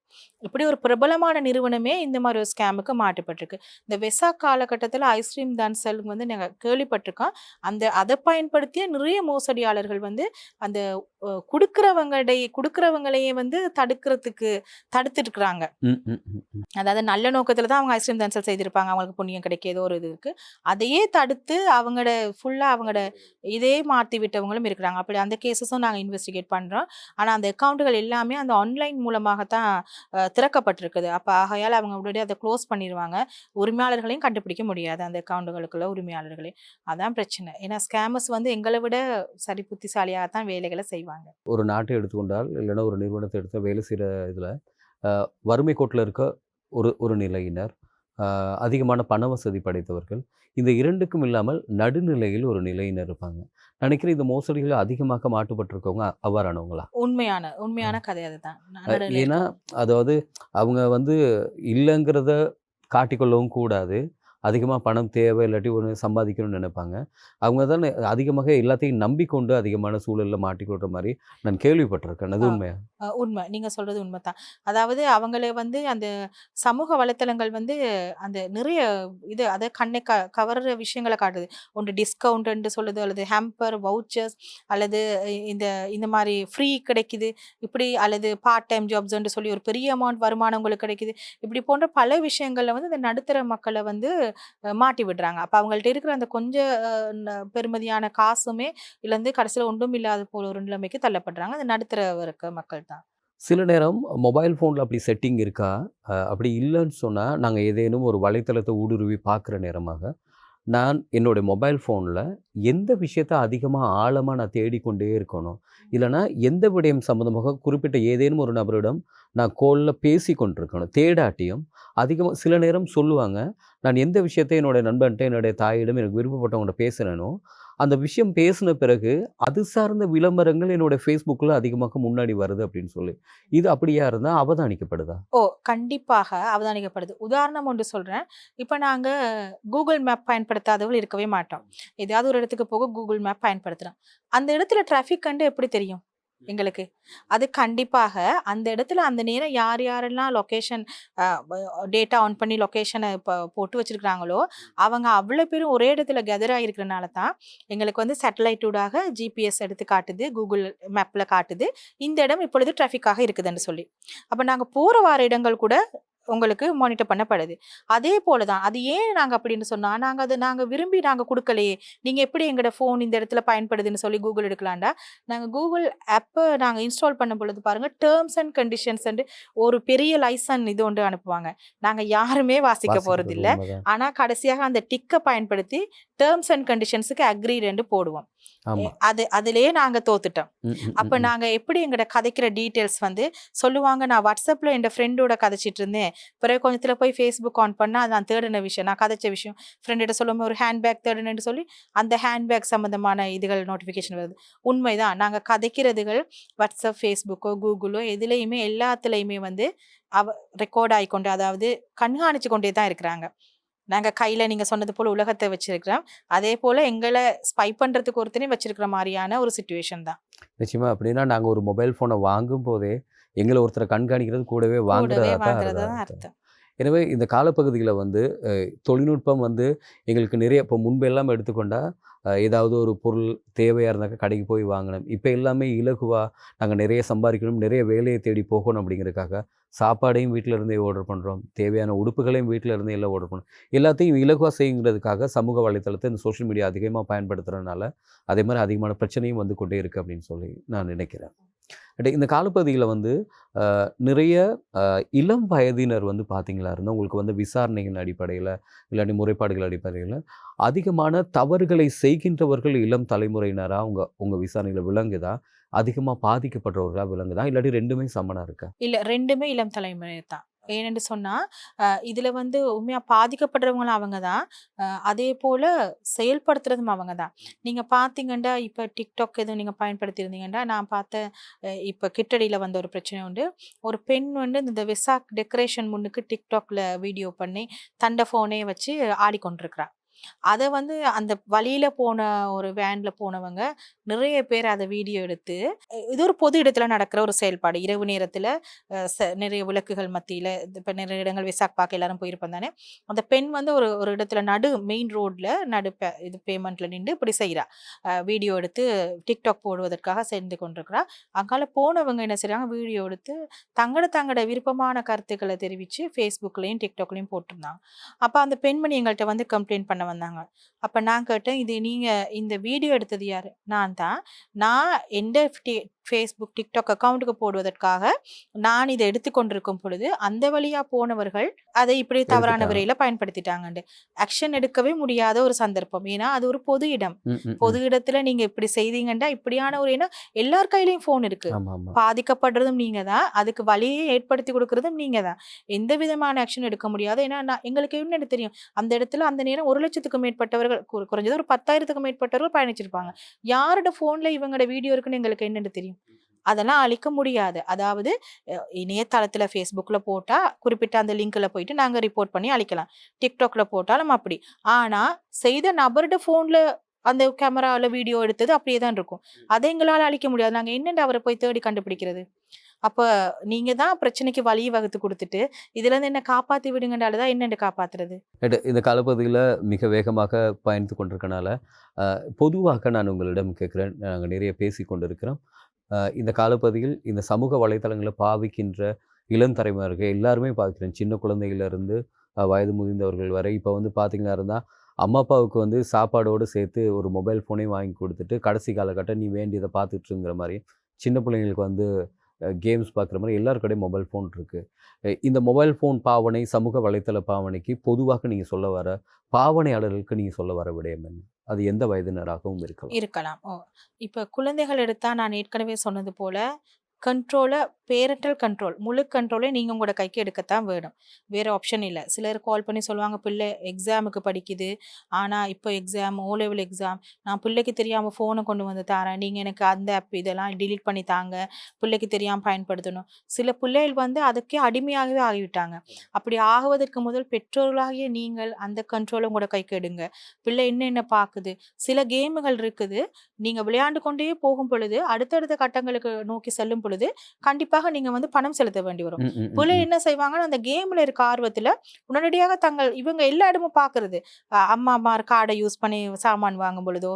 இப்படி ஒரு பிரபலமான நிறுவனமே இந்த மாதிரி ஒரு ஸ்கேமுக்கு மாட்டுப்பட்டிருக்கு. இந்த வெசாக் காலகட்டத்தில் ஐஸ்கிரீம் தன்சல் வந்து நாங்கள் கேள்விப்பட்டிருக்கோம். அதை பயன்படுத்திய நிறைய மோசடியாளர்கள் வந்து அந்த கொடுக்கிறவங்களையே வந்து தடுத்துட்டு இருக்கிறாங்க. அதாவது நல்ல நோக்கத்துல தான் அவங்க ஐஸ்கிரீம் தன்சல் செய்திருப்பாங்க, அவங்களுக்கு புண்ணியம் கிடைக்க ஏதோ ஒரு இது இருக்கு, அதையே தடுத்து அவங்களோட ஃபுல்லா அவங்களோட இதே மாற்றி விட்டவங்களும் இருக்கிறாங்க. அப்படி அந்த கேசஸும் நாங்கள் இன்வெஸ்டிகேட் பண்றோம். ஆனா அந்த அக்கௌண்ட்டுகள் எல்லாமே அந்த ஆன்லைன் மூலமாகத்தான் திறக்கப்பட்டிருக்குது. அப்ப ஆகையால் அவங்களுடைய அதை க்ளோஸ் பண்ணிடுவாங்க. உரிமையாளர்களையும் கண்டுபிடிக்க முடியாது அந்த அக்கௌண்ட்டுகளுக்குள்ள உரிமையாளர்களே. அதான் பிரச்சனை. ஏன்னா ஸ்கேமர்ஸ் வந்து எங்களை விட சரி புத்திசாலியாகத்தான் வேலைகளை செய்வாங்க. ஒரு நாட்டை எடுத்துக்கொண்டால் இல்லைன்னா ஒரு நிறுவனத்தை எடுத்தால் வேலை செய்கிற இதில் வறுமை கோட்டில் இருக்க ஒரு நிலையினர், அதிகமான பண வசதி படைத்தவர்கள், இந்த இரண்டுக்கும் இல்லாமல் நடுநிலையில் ஒரு நிலையினர் இருப்பாங்க. நினைக்கிறேன் இந்த மோசடிகள் அதிகமாக மாட்டுப்பட்டிருக்கவங்க அவ்வாறானவங்களா? உண்மையான கதை அதுதான். ஏன்னா அதாவது அவங்க வந்து இல்லைங்கிறத காட்டிக்கொள்ளவும் கூடாது. அதிகமாக பணம் தேவை, இல்லாட்டி ஒன்று சம்பாதிக்கணும்னு நினைப்பாங்க. அவங்க தான் அதிகமாக எல்லாத்தையும் நம்பிக்கொண்டு அதிகமான சூழலில் மாட்டிக்கொள்கிற மாதிரி நான் கேள்விப்பட்டிருக்கேன். அது உண்மையா? உண்மை. நீங்க சொல்றது உண்மைதான். அதாவது அவங்கள வந்து அந்த சமூக வலைத்தளங்கள் வந்து அந்த நிறைய இது அதை கண்ணை கவர்ற விஷயங்களை காட்டுது. ஒன்று டிஸ்கவுண்ட்ன்னு சொல்லுது, அல்லது ஹேம்பர் வவுச்சர்ஸ், அல்லது இந்த இந்த மாதிரி ஃப்ரீ கிடைக்குது இப்படி, அல்லது பார்ட் டைம் ஜாப்ஸ்ன்னு சொல்லி ஒரு பெரிய அமௌண்ட் வருமானம் உங்களுக்கு கிடைக்குது. இப்படி போன்ற பல விஷயங்கள்ல வந்து இந்த நடுத்தர மக்களை வந்து மாட்டி விடுறாங்க. அப்ப அவங்கள்ட்ட இருக்கிற அந்த கொஞ்சம் பெருமதியான காசுமே இழந்து கடைசியில் ஒன்றும் இல்லாத போல ஒரு நிலைமைக்கு தள்ளப்படுறாங்க. அந்த நடுத்தர இருக்க மக்கள் தான். சில நேரம் மொபைல் ஃபோனில் அப்படி செட்டிங் இருக்கா? அப்படி இல்லைன்னு சொன்னால் நாங்கள் ஏதேனும் ஒரு வலைத்தளத்தை ஊடுருவி பார்க்குற நேரமாக நான் என்னுடைய மொபைல் ஃபோனில் எந்த விஷயத்த அதிகமாக ஆழமாக நான் தேடிக்கொண்டே இருக்கணும், இல்லைனா எந்த விடயம் சம்மந்தமாக குறிப்பிட்ட ஏதேனும் ஒரு நபரிடம் நான் கோலில் பேசி கொண்டிருக்கணும், தேடாட்டியும் அதிகமாக சில நேரம் சொல்லுவாங்க, நான் எந்த விஷயத்தை என்னுடைய நண்பன்கிட்ட என்னுடைய தாயிடம் எனக்கு விருப்பப்பட்டவங்கள்ட்ட பேசுகிறேனோ அந்த விஷயம் பேசின பிறகு அது சார்ந்த விளம்பரங்கள் என்னோடய ஃபேஸ்புக்கில் அதிகமாக முன்னாடி வருது அப்படின்னு சொல்லி, இது அப்படியா இருந்தால் அவதானிக்கப்படுதா? கண்டிப்பாக அவதானிக்கப்படுது. உதாரணம் ஒன்று சொல்கிறேன். இப்போ நாங்கள் கூகுள் மேப் பயன்படுத்தாதவர்கள் இருக்கவே மாட்டோம். ஏதாவது ஒரு இடத்துக்கு போக கூகுள் மேப் பயன்படுத்துகிறோம். அந்த இடத்துல டிராஃபிக் கண்டு எப்படி தெரியும் எங்களுக்கு? அது கண்டிப்பாக அந்த இடத்துல அந்த நேரம் யார் யாரெல்லாம் லொக்கேஷன் டேட்டா ஆன் பண்ணி லொக்கேஷனை இப்போ போட்டு வச்சுருக்கிறாங்களோ அவங்க அவ்வளோ பேரும் ஒரே இடத்துல கெதர் ஆகிருக்கிறனால தான் எங்களுக்கு வந்து சேட்டலைட்டூடாக ஜிபிஎஸ் எடுத்து காட்டுது, கூகுள் மேப்பில் காட்டுது இந்த இடம் இப்பொழுது டிராஃபிக்காக இருக்குதுன்னு சொல்லி. அப்போ நாங்கள் போகிற வார இடங்கள் கூட உங்களுக்கு மானிட்டர் பண்ணப்படுது. அதே போல தான் அது ஏன் நாங்க அப்படின்னு சொன்னா, நாங்க விரும்பி குடுக்கலையே. நீங்க எப்படி எங்கட ஃபோன் இந்த இடத்துல பயன்படுதுன்னு சொல்லி Google எடுக்கலான்டா, நாங்க Google ஆப்ப இன்ஸ்டால் பண்ணும் பொழுது பாருங்க, டெர்ம்ஸ் அண்ட் கண்டிஷன்ஸ்ன்ட்டு ஒரு பெரிய லைசன் இது ஒன்று அனுப்புவாங்க. நாங்க யாருமே வாசிக்க வாசிக்கிறது போறதில்ல. உண்மதான். ஆனா கடைசியாக அந்த டிக்க பயன்படுத்தி டெர்ம்ஸ் அண்ட் கண்டிஷன்ஸ்க்கு அக்ரீடுன்னு போடுவோம். ஆமா. அதிலேயே நாங்க தோத்துட்டோம். ம், ம், அப்ப ம், ம். நாங்க எப்படி எங்கட கதைக்கிற டீட்டெயில்ஸ் சொல்லுவாங்க, நான் WhatsAppல என் ஃப்ரெண்டோட கதைச்சிட்டு இருந்தேன். பிறகு கொஞ்சத்துல போய் Facebook ஆன் பண்ணா, அது நான் தேடின விஷயம், நான் கதைச்ச விஷயம். ஃப்ரெண்டிட்ட சொல்லும்போது ஒரு ஹேண்ட்பேக் தேடுனேன்னு சொல்லி, அந்த ஹேண்ட்பேக் சம்மந்தமான இதுகள் நோட்டிஃபிகேஷன் வருது. உண்மைதான். நாங்க கதைக்கிறதுகள் WhatsApp, Facebookஓ, Googleஓ எதுலயுமே எல்லாத்துலயுமே ரெக்கார்ட் ஆயிக்கொண்டு, அதாவது கண்காணிச்சு கொண்டே தான் இருக்கிறாங்க. நாங்க கையில நீங்க சொன்னது போல உலகத்தை வச்சிருக்கிறோம். அதே போல எங்கள ஸ்பை பண்றதுக்கு ஒருத்தனையும் வச்சிருக்கிற மாரியான ஒரு சிச்சுவேஷன் தான். நிச்சயமா. அப்படின்னா நாங்க ஒரு மொபைல் ஃபோன வாங்கும்போதே, எங்கள ஒருத்தர கண்காணிக்கிறது கூடவே கூடவே வாங்குறதா தான் வாங்குறதா தான் அர்த்தம். அர்த்தம். எனவே இந்த காலப்பகுதியில தொழில்நுட்பம் எங்களுக்கு நிறைய இப்போ முன்பெல்லாம் எடுத்துக்கொண்டா, ஏதாவது ஒரு பொருள் தேவையா இருந்தாக்கா கடைக்கு போய் வாங்கணும். இப்ப எல்லாமே இலகுவா, நாங்க நிறைய சம்பாரிக்கணும், நிறைய வேலைய தேடி போகணும் அப்படிங்கிறதுக்காக, சாப்பாடையும் வீட்ல இருந்தே ஆர்டர் பண்றோம். தேவையான உடுப்புகளையும் வீட்ல இருந்தே எல்லாம் ஆர்டர் பண்றோம். எல்லாத்தையும் இலகுவா செய்யுங்கிறதுக்காக சமூக வலைதளத்த இந்த சோஷியல் மீடியா அதிகமா பயன்படுத்துறதுனால, அதே மாரி அதிகமான பிரச்சனையும் வந்து கொண்டே இருக்கு அப்படின்னு சொல்லி நான் நினைக்கிறேன். இந்த காலப்பகுதியில நிறைய இளம் வயதினர் பார்த்தீங்களா இருந்தா, உங்களுக்கு விசாரணைகளின் அடிப்படையில, இல்லாட்டி முறைப்பாடுகள் அடிப்படையில, அதிகமான தவறுகளை செய்கின்றவர்கள் இளம் தலைமுறையினரா உங்க உங்க விசாரணையில விளங்குதா? அதிகமா பாதிக்கப்படுறவர்களா விளங்குதா? இல்லாட்டி 2மே சமனா இருக்கா? இல்ல 2மே இளம் தலைமுறையினர் தான். ஏனென்று சொன்னா, இதுல உண்மையா பாதிக்கப்படுறவங்களும் அவங்க தான். அதே போல செயல்படுத்துறதும் அவங்க தான். நீங்க பார்த்தீங்கன்னா, இப்ப TikTok எதுவும் நீங்க பயன்படுத்தியிருந்தீங்கன்னா, நான் பார்த்த இப்ப கிட்டடியில வந்த ஒரு பிரச்சனை உண்டு. ஒரு பெண் இந்த வெசாக் டெக்கரேஷன் முன்னுக்கு TikTokல வீடியோ பண்ணி, தண்ட ஃபோனே வச்சு ஆடிக்கொண்டிருக்கிறா. அத அந்த வழியில போன ஒரு வேன்ல போனவங்க, நிறைய பேர் அத வீடியோ எடுத்து, இது ஒரு பொது இடத்துல நடக்கிற ஒரு செயல்பாடு. இரவு நேரத்துல நிறைய விளக்குகள் மத்தியில, இப்ப நிறைய இடங்கள் விசாக் பார்க்க எல்லாரும் போயிருப்போம் தானே. அந்த பெண் ஒரு ஒரு இடத்துல மெயின் ரோட்ல நடு இது பேமெண்ட்ல நின்று இப்படி செய்றா. வீடியோ எடுத்து TikTok போடுவதற்காக சென்று கொண்டிருக்கிறா. அங்கால போனவங்க என்ன செய்றாங்க, வீடியோ எடுத்து தங்களோட விருப்பமான கருத்துக்கள தெரிவிச்சு Facebookலயும், TikTokலயும் போட்டிருந்தாங்க. அப்ப அந்த பெண்மணி எங்கள்ட்ட கம்ப்ளைண்ட் பண்ண வந்தாங்க. அப்ப நான் கேட்டேன், "இது நீங்க இந்த வீடியோ எடுத்தது யாரு?" "நான் தான். நான் எந்த Facebook, TikTok அக்கவுண்ட்க்கு போடுவதற்காக நான் இத எடுத்துக்கொண்டிருக்கும் பொழுது, அந்த வழியா போனவர்கள் அதை இப்படி தவறான எடுத்துட்டாங்க. முறையில பயன்படுத்திட்டாங்கண்டு. ஆக்ஷன் எடுக்கவே முடியாத ஒரு சந்தர்ப்பம். ஏன்னா, அது ஒரு பொது இடம். ம், ம், பொது ம். இடத்துல நீங்க இப்படி செய்தீங்கன்னா, இப்படியான ஒரு ஏன்னா எல்லார் கையிலயும் ஃபோன் இருக்கு. ஆமாமா. பாதிக்கப்படுறதும் நீங்க தான். அதுக்கு வழியை ஏற்படுத்தி குடுக்குறதும் நீங்க தான். எந்த விதமான ஆக்ஷன் எடுக்க முடியாது. ஏன்னா, எங்களுக்கு என்னன்னு தெரியும். அந்த இடத்துல அந்த நேரம் 1,00,000க்கும் மேற்பட்டவர்கள் குறைஞ்சது ஒரு 10,000த்துக்கும் மேற்பட்டவர்கள் பயணிச்சிருப்பாங்க. யாரோட ஃபோன்ல இவங்களோட வீடியோ இருக்குன்னு எங்களுக்கு என்னன்னு தெரியும்? அதெல்லாம் அழிக்க முடியாது. அதாவது இணையதளத்துல Facebookல போட்டா, குறிப்பிட்ட அந்த லிங்க்ல போயிட்டு நாங்க ரிப்போர்ட் பண்ணி அழிக்கலாம். TikTokல போட்டாலும் அப்படி. ஆனா, செய்த நபரோட ஃபோன்ல அந்த கேமரால வீடியோ எடுத்தது அப்படியே தான் இருக்கும். அத எங்களால அழிக்க முடியாது. நாங்க என்னண்டு அவர போய் தேடி கண்டுபிடிக்கிறது? அப்ப நீங்க தான் பிரச்சனைக்கு வழி வகுத்து குடுத்துட்டு, இதுலருந்து என்ன காப்பாத்தி விடுங்கன்னு தான் என்னண்டு காப்பாத்துறது? இந்த காலப்பகுதியில மிக வேகமாக பயணித்து கொண்டிருக்கனால, பொதுவாக நான் உங்களிடம் கேட்கிறேன். நாங்க நிறைய பேசிக் கொண்டிருக்கிறோம். இந்த காலப்பகுதியில் இந்த சமூக வலைதளங்கள பாவிக்கின்ற இளம் தலைமுறையினர்கள் எல்லாருமே பார்க்கிறேன். சின்ன குழந்தையிலிருந்து வயது முதிர்ந்தவர்கள் வரை. இப்ப பார்த்தீங்கன்னா இருந்தா, அம்மா, அப்பாவுக்கு சாப்பாடோடு சேர்த்து ஒரு மொபைல் ஃபோனையும் வாங்கி குடுத்துட்டு, கடைசி காலகட்டம் நீ வேண்டியத பார்த்துட்டுருங்கிற மாரி, சின்ன பிள்ளைங்களுக்கு கேம்ஸ் பார்க்குற மாரி எல்லார் கூடயும் மொபைல் ஃபோன் இருக்கு. இந்த மொபைல் ஃபோன் பாவனை, சமூக வலைத்தள பாவனைக்கு பொதுவாக நீங்க சொல்ல வர பாவனையாளர்களுக்கு நீங்க சொல்ல வர விடயம் என்ன? அது எந்த வயதினராகவும் இருக்கலாம். இருக்கலாம். ஓ! இப்ப குழந்தைகள் எடுத்தா நான் ஏற்கனவே சொன்னது போல, கண்ட்ரோல பேரன்டல் கண்ட்ரோல் முழு கண்ட்ரோலே நீங்க உங்களோட கைக்கு எடுக்கத்தான் வேணும். வேற ஆப்ஷன் இல்ல. சிலர் கால் பண்ணி சொல்லுவாங்க, "பிள்ளை எக்ஸாமுக்கு படிக்குது. ஆனா இப்போ ஓ லெவல் எக்ஸாம். நான் பிள்ளைக்கு தெரியாம ஃபோன கொண்டு வந்து தாரேன். நீங்க எனக்கு அந்த ஆப் இதெல்லாம் டெலீட் பண்ணி தாங்க. பிள்ளைக்கு தெரியாம பயன்படுத்தணும்." சில பிள்ளைகள் அதுக்கே அடிமையாகவே ஆகிவிட்டாங்க. அப்படி ஆகுவதற்கு முதல் பெற்றோர்களாகிய நீங்கள் அந்த கண்ட்ரோல உங்களோட கைக்கு எடுங்க. பிள்ளை என்ன பாக்குது? சில கேமுகள் இருக்குது. நீங்க விளையாண்டு கொண்டே போகும் பொழுது, அடுத்தடுத்த கட்டங்களுக்கு நோக்கி செல்லும் பொழுது கண்டிப்பாக நீங்க வந்து பணம் செலுத்த வேண்டி வரும். ம், ம், ம், பிள்ளை ம். என்ன செய்வாங்கன்னா, அந்த கேம்ல இருக்க ஆர்வத்துல உடனடியாக இவங்க எல்லா இடமும் பார்க்கிறது. அம்மாமார் கார்டை யூஸ் பண்ணி சாமான் வாங்கும் பொழுதோ,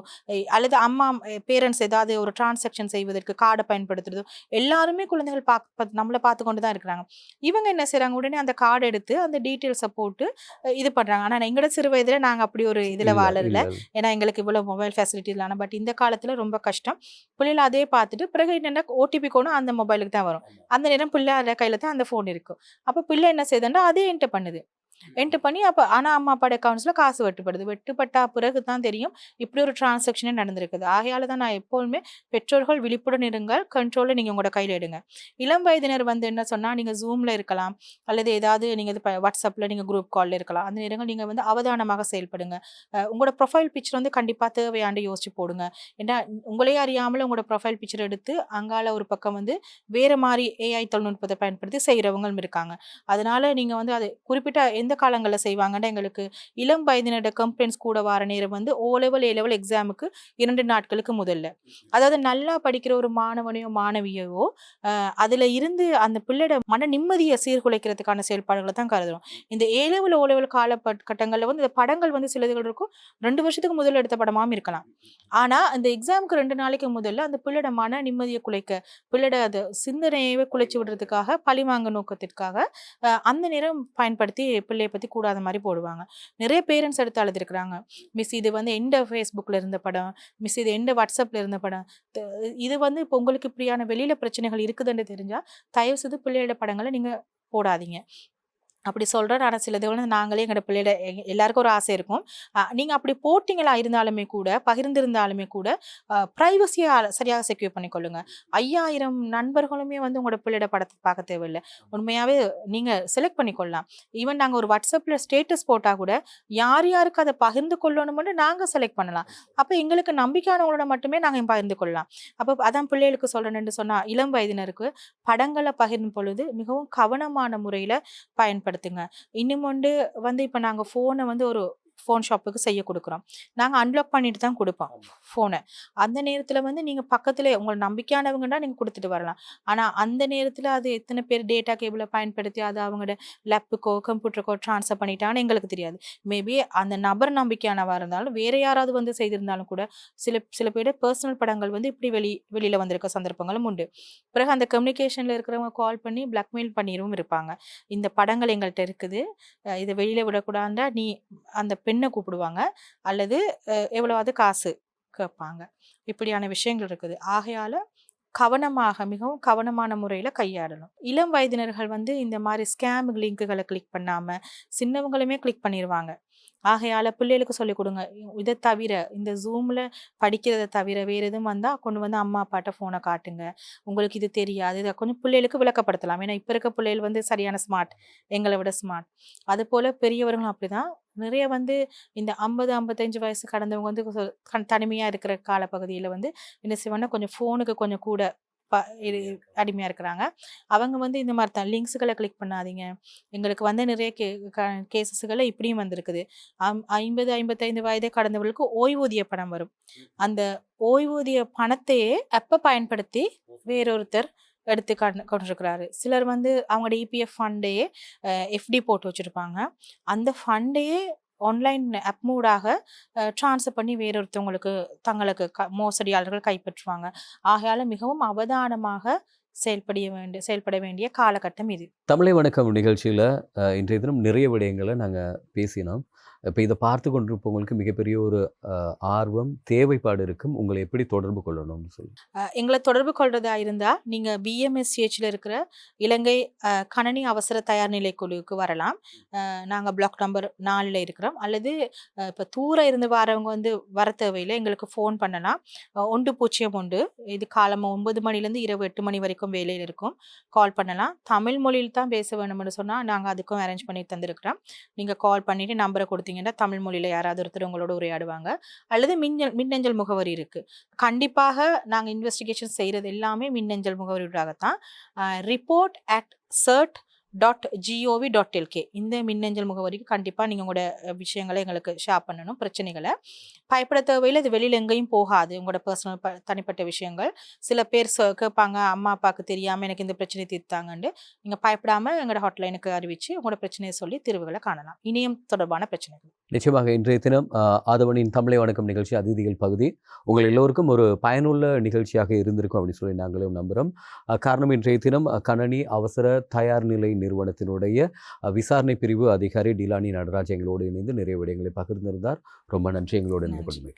அல்லது அம்மா பேரண்ட்ஸ் ஏதாவது ஒரு டிரான்சாக்ஷன் செய்வதற்கு கார்டை பயன்படுத்துறதோ, எல்லாருமே குழந்தைகள் நம்மள பார்த்து கொண்டு தான் இருக்கிறாங்க. இவங்க என்ன செய்றாங்க, உடனே அந்த கார்டு எடுத்து அந்த டீட்டெயில்ஸ போட்டு இது பண்றாங்க. ஆனா எங்களோட சிறு வயதுல நாங்க அப்படி ஒரு இதுல இல்ல, வாழல. இல்ல. ஏன்னா எங்களுக்கு இவ்வளவு மொபைல் ஃபெசிலிட்டி இல்ல. பட் இந்த காலத்துல ரொம்ப கஷ்டம். பிள்ளைகள் அதே பார்த்துட்டு பிறகு என்னன்னா ஓடிபி கோடும் அந்த மொபைலுக்கு தான் வரும். அந்த நேரம் பிள்ளை கையில தான் அந்த ஃபோன் இருக்கும். அப்ப பிள்ளை என்ன செய்யுதுன்னா அதே என்டர் பண்ணுது. என்டர் பண்ணி ஆனா அம்மா அப்பாவோட அக்கவுண்ட்ஸ்ல காசு வெட்டுப்படுது. வெட்டுப்பட்டா பிறகு தான் தெரியும் இப்படி ஒரு டிரான்சாக்ஷனே நடந்திருக்குது. ஆகையால தான் நான் எப்பவுமே பெற்றோர்கள் விழிப்புடன் இருங்கள். கண்ட்ரோல நீங்க உங்களோட கையில எடுங்க. இளம் வயதினர் வந்து என்ன சொன்னா, நீங்க Zoomல இருக்கலாம். அல்லது ஏதாவது நீங்க WhatsAppல நீங்க குரூப் கால்ல இருக்கலாம். அந்த நேரங்கள் நீங்க வந்து அவதானமாக செயல்படுங்க. உங்களோட ப்ரொஃபைல் பிக்சர் வந்து கண்டிப்பா தேவையாண்டு யோசிச்சு போடுங்க. ஏன்னா உங்களையே அறியாமல உங்களோட ப்ரொஃபைல் பிக்சர் எடுத்து அங்கால ஒரு பக்கம் வந்து வேற மாரி ஏஐ தொழில்நுட்பத்தை பயன்படுத்தி செய்றவங்களும் இருக்காங்க. அதனால நீங்க வந்து அது குறிப்பிட்ட எந்த காலங்கள்ல செய்வாங்கன்னா, எங்களுக்கு இளம் வயதினரோட கம்ப்ளைண்ட்ஸ் கூட வார நேரம் வந்து ஓ லெவல், ஏ லெவல் எக்ஸாமுக்கு 2 நாட்களுக்கு முதல்ல. அதாவது நல்லா படிக்கிற ஒரு மாணவனையோ, மாணவியவோ அதுல இருந்து அந்த பிள்ளையோட மன நிம்மதிய சீர்குலைக்கிறதுக்கான செயல்பாடுகள தான் கருதுறோம். இந்த ஏ லெவல், ஓ லெவல் கட்டங்கள்ல வந்து இந்த படங்கள் வந்து சிலதுகள் இருக்கும். 2 வருஷத்துக்கு முதல்ல எடுத்த படமாவும் இருக்கலாம். ஆனா, அந்த எக்ஸாம்க்கு 2 நாளைக்கு முதல்ல அந்த பிள்ளையோட மன நிம்மதிய குலைக்க, பிள்ளையோட அது சிந்தனையவே குலைச்சு விடுறதுக்காக, பழிவாங்க நோக்கத்திற்காக அந்த நேரம் பயன்படுத்தி பிள்ளைய பத்தி கூடாத மாரி போடுவாங்க. நிறைய பேரண்ட்ஸ் எடுத்து அழுதுருக்கிறாங்க. மிஸ் இது வந்து எந்த Facebookல இருந்த படம், மிஸ் இது எந்த WhatsAppல இருந்த படம். த இது வந்து இப்போ உங்களுக்கு இப்படியான வெளியில பிரச்சனைகள் இருக்குதுன்னு தெரிஞ்சா, தயவு செய்து பிள்ளையோட படங்கள நீங்க போடாதீங்க. அப்படி சொல்றேன். ஆனா சிலது வந்து நாங்களே எங்களோட பிள்ளையோட எல்லாருக்கும் ஒரு ஆசை இருக்கும். நீங்க அப்படி போட்டீங்களா இருந்தாலுமே கூட, பகிர்ந்திருந்தாலுமே கூட, பிரைவசிய சரியாக செக்யூர் பண்ணிக்கொள்ளுங்க. 5000 நண்பர்களுமே வந்து உங்களோட பிள்ளையோட படத்த பார்க்க தேவையில்ல. உண்மையாவே நீங்க செலக்ட் பண்ணிக்கொள்ளலாம். ஈவன் நாங்க ஒரு WhatsAppல ஸ்டேட்டஸ் போட்டா கூட, யார் யாருக்கு அத பகிர்ந்து கொள்ளணும்னு நாங்க செலக்ட் பண்ணலாம். அப்ப எங்களுக்கு நம்பிக்கையானவங்களோட மட்டுமே நாங்க பகிர்ந்து கொள்ளலாம். அப்ப அதான் பிள்ளைகளுக்கு சொல்றேன்னு சொன்னா, இளம் வயதினருக்கு படங்கள பகிரும் பொழுது மிகவும் கவனமான முறையில பயன்படுத்துங்க. இன்னும் வந்து இப்ப நாங்க ஃபோன வந்து ஒரு ஃபோன் ஷாப்புக்கு செய்ய குடுக்குறோம். நாங்க அன்லாக் பண்ணிட்டு தான் குடுப்போம் ஃபோன. அந்த நேரத்துல வந்து நீங்க பக்கத்திலே உங்களுக்கு நம்பிக்கையானவங்கன்னா நீங்க குடுத்துட்டு வரலாம். ஆனா அந்த நேரத்துல அது எத்தன பேர் டேட்டா கேபிள பயன்படுத்தி அத அவங்களோட லேப்புக்கோ, கம்ப்யூட்டருக்கோ ட்ரான்ஸ்ஃபர் பண்ணிட்டாங்கன்னு எங்களுக்கு தெரியாது. மேபி அந்த நபர் நம்பிக்கையானவா இருந்தாலும், வேற யாராவது வந்து செய்திருந்தாலும் கூட, சில பேருடைய பெர்சனல் படங்கள் வந்து இப்படி வெளியில வந்திருக்க சந்தர்ப்பங்களும் உண்டு. பிறகு அந்த கம்யூனிகேஷன்ல இருக்கிறவங்க கால் பண்ணி பிளாக்மெயில் பண்ணிரும் இருப்பாங்க. இந்த படங்கள் எங்கள்ட்ட இருக்குது. இத வெளியில விடக்கூடாதுன்னா, நீ அந்த பெண்ண கூப்பிடுவாங்க. அல்லது எவ்வளவாவது காசு கேட்பாங்க. இப்படியான விஷயங்கள் இருக்குது. ஆகையால கவனமாக, மிகவும் கவனமான முறையில கையாளணும். இளம் வயதினர்கள் வந்து இந்த மாரி ஸ்கேம் லிங்க்குகள கிளிக் பண்ணாம, சின்னவங்களுமே கிளிக் பண்ணிருவாங்க. ஆகையால பிள்ளைகளுக்கு சொல்லிக் குடுங்க. இத தவிர இந்த Zoomல படிக்கிறத தவிர வேற எதுவும் வந்தா கொண்டு வந்து அம்மா, அப்பாட்ட ஃபோன காட்டுங்க. உங்களுக்கு இது தெரியாது. இத கொஞ்சம் பிள்ளைகளுக்கு விளக்கப்படுத்தலாம். ஏன்னா, இப்ப இருக்க பிள்ளைகள் வந்து சரியான ஸ்மார்ட். எங்கள விட ஸ்மார்ட். அதுபோல பெரியவர்களும் அப்படிதான். நிறைய வந்து இந்த 50, 55 வயசு கடந்தவங்க வந்து தனிமையா இருக்கிற காலப்பகுதியில வந்து என்ன செய்வாங்கன்னா, கொஞ்சம் ஃபோனுக்கு கொஞ்சம் கூட ப இது அடிமையா இருக்கிறாங்க. அவங்க வந்து இந்த மாரி தான் லிங்க்ஸ்கள கிளிக் பண்ணாதீங்க. எங்களுக்கு வந்து நிறைய கேஸஸ்கள்ல இப்படியும் வந்திருக்குது. 50, 55 வயதை கடந்தவர்களுக்கு ஓய்வூதிய பணம் வரும். அந்த ஓய்வூதிய பணத்தையே பயன்படுத்தி வேறொருத்தர் எடுத்து கொண்டிருக்கிறாரு. சிலர் வந்து அவங்களோட இபிஎஃப் ஃபண்டையே எஃப்டி போட்டு வச்சிருப்பாங்க. அந்த ஃபண்டையே ஆன்லைன் ஆப் மூடாக ட்ரான்ஸ்ஃபர் பண்ணி வேறொருத்தவங்களுக்கு தங்களுக்கு மோசடியாளர்கள் கைப்பற்றுவாங்க. ஆகையால மிகவும் அவதானமாக செயல்பட வேண்டிய காலகட்டம் இது. தமிழை வணக்கம் நிகழ்ச்சியில இன்றைய தினம் நிறைய விடயங்கள நாங்க பேசினோம். இப்ப இத பார்த்து கொண்டிருப்பவங்களுக்கு மிகப்பெரிய ஒரு ஆர்வம், தேவைப்பாடு இருக்கும். உங்கள எப்படி தொடர்பு கொள்ளணும்னு சொல்லுங்க. எங்கள தொடர்பு கொள்றதா இருந்தா, நீங்க பிஎம்எஸ்சிஹெச்ல இருக்கிற இலங்கை கணனி அவசர தயார் நிலை குழுவுக்கு வரலாம். நாங்க பிளாக் நம்பர் 4ல இருக்கிறோம். அல்லது இப்ப தூர இருந்து வரவங்க வந்து வர தேவையில்ல. எங்களுக்கு ஃபோன் பண்ணலாம். 1001 இது காலம் 9 மணிலேருந்து இரவு 8 மணி வரைக்கும் வேலையில இருக்கும். கால் பண்ணலாம். தமிழ் மொழியில் தான் பேச வேணும்னு சொன்னா, நாங்க அதுக்கும் அரேஞ்ச் பண்ணி தந்திருக்கிறோம். நீங்க கால் பண்ணிட்டு நம்பர குடுத்தீங்கன்னா, தமிழ் மொழியில யாராவது ஒருத்தர் உங்களோட உரையாடுவாங்க. அல்லது மின்னஞ்சல் முகவரி இருக்கு. கண்டிப்பாக நாங்க இன்வெஸ்டிகேஷன் செய்றது எல்லாமே மின்னஞ்சல் முகவரியூடாக தான். report@cert .gov.lk இந்த மின்னஞ்சல் முகவரிக்கு கண்டிப்பாக நீங்கள் உங்களோட விஷயங்களை எங்களுக்கு ஷேர் பண்ணணும், பிரச்சனைகளை. பயப்பட தேவையில்லை, இது வெளியில் எங்கேயும் போகாது. உங்களோட பர்சனல் தனிப்பட்ட விஷயங்கள். சில பேர் கேட்பாங்க, அம்மா அப்பாவுக்கு தெரியாமல் எனக்கு இந்த பிரச்சனை தீர்த்தாங்கன்னு. நீங்கள் பயப்படாமல் எங்களோட ஹாட்லைனுக்கு அறிவித்து உங்களோட பிரச்சனையை சொல்லி தீர்வுகளை காணலாம், இணையம் தொடர்பான பிரச்சனைகள். நிச்சயமாக இன்றைய தினம் ஆதவனின் தமிழை வணக்கம் நிகழ்ச்சி அதிதிகள் பகுதி உங்கள் எல்லோருக்கும் ஒரு பயனுள்ள நிகழ்ச்சியாக இருந்திருக்கும் அப்படின்னு சொல்லி நாங்களும் நம்புகிறோம். காரணம் இன்றைய தினம் கணனி அவசர தயார் நிலை நிறுவனத்தினுடைய விசாரணை பிரிவு அதிகாரி டிலானி நடராஜ் எங்களோடு இணைந்து நிறைய விடயங்களை பகிர்ந்திருந்தார். ரொம்ப நன்றி எங்களோடு இணைந்து கொள்ளுங்கள்.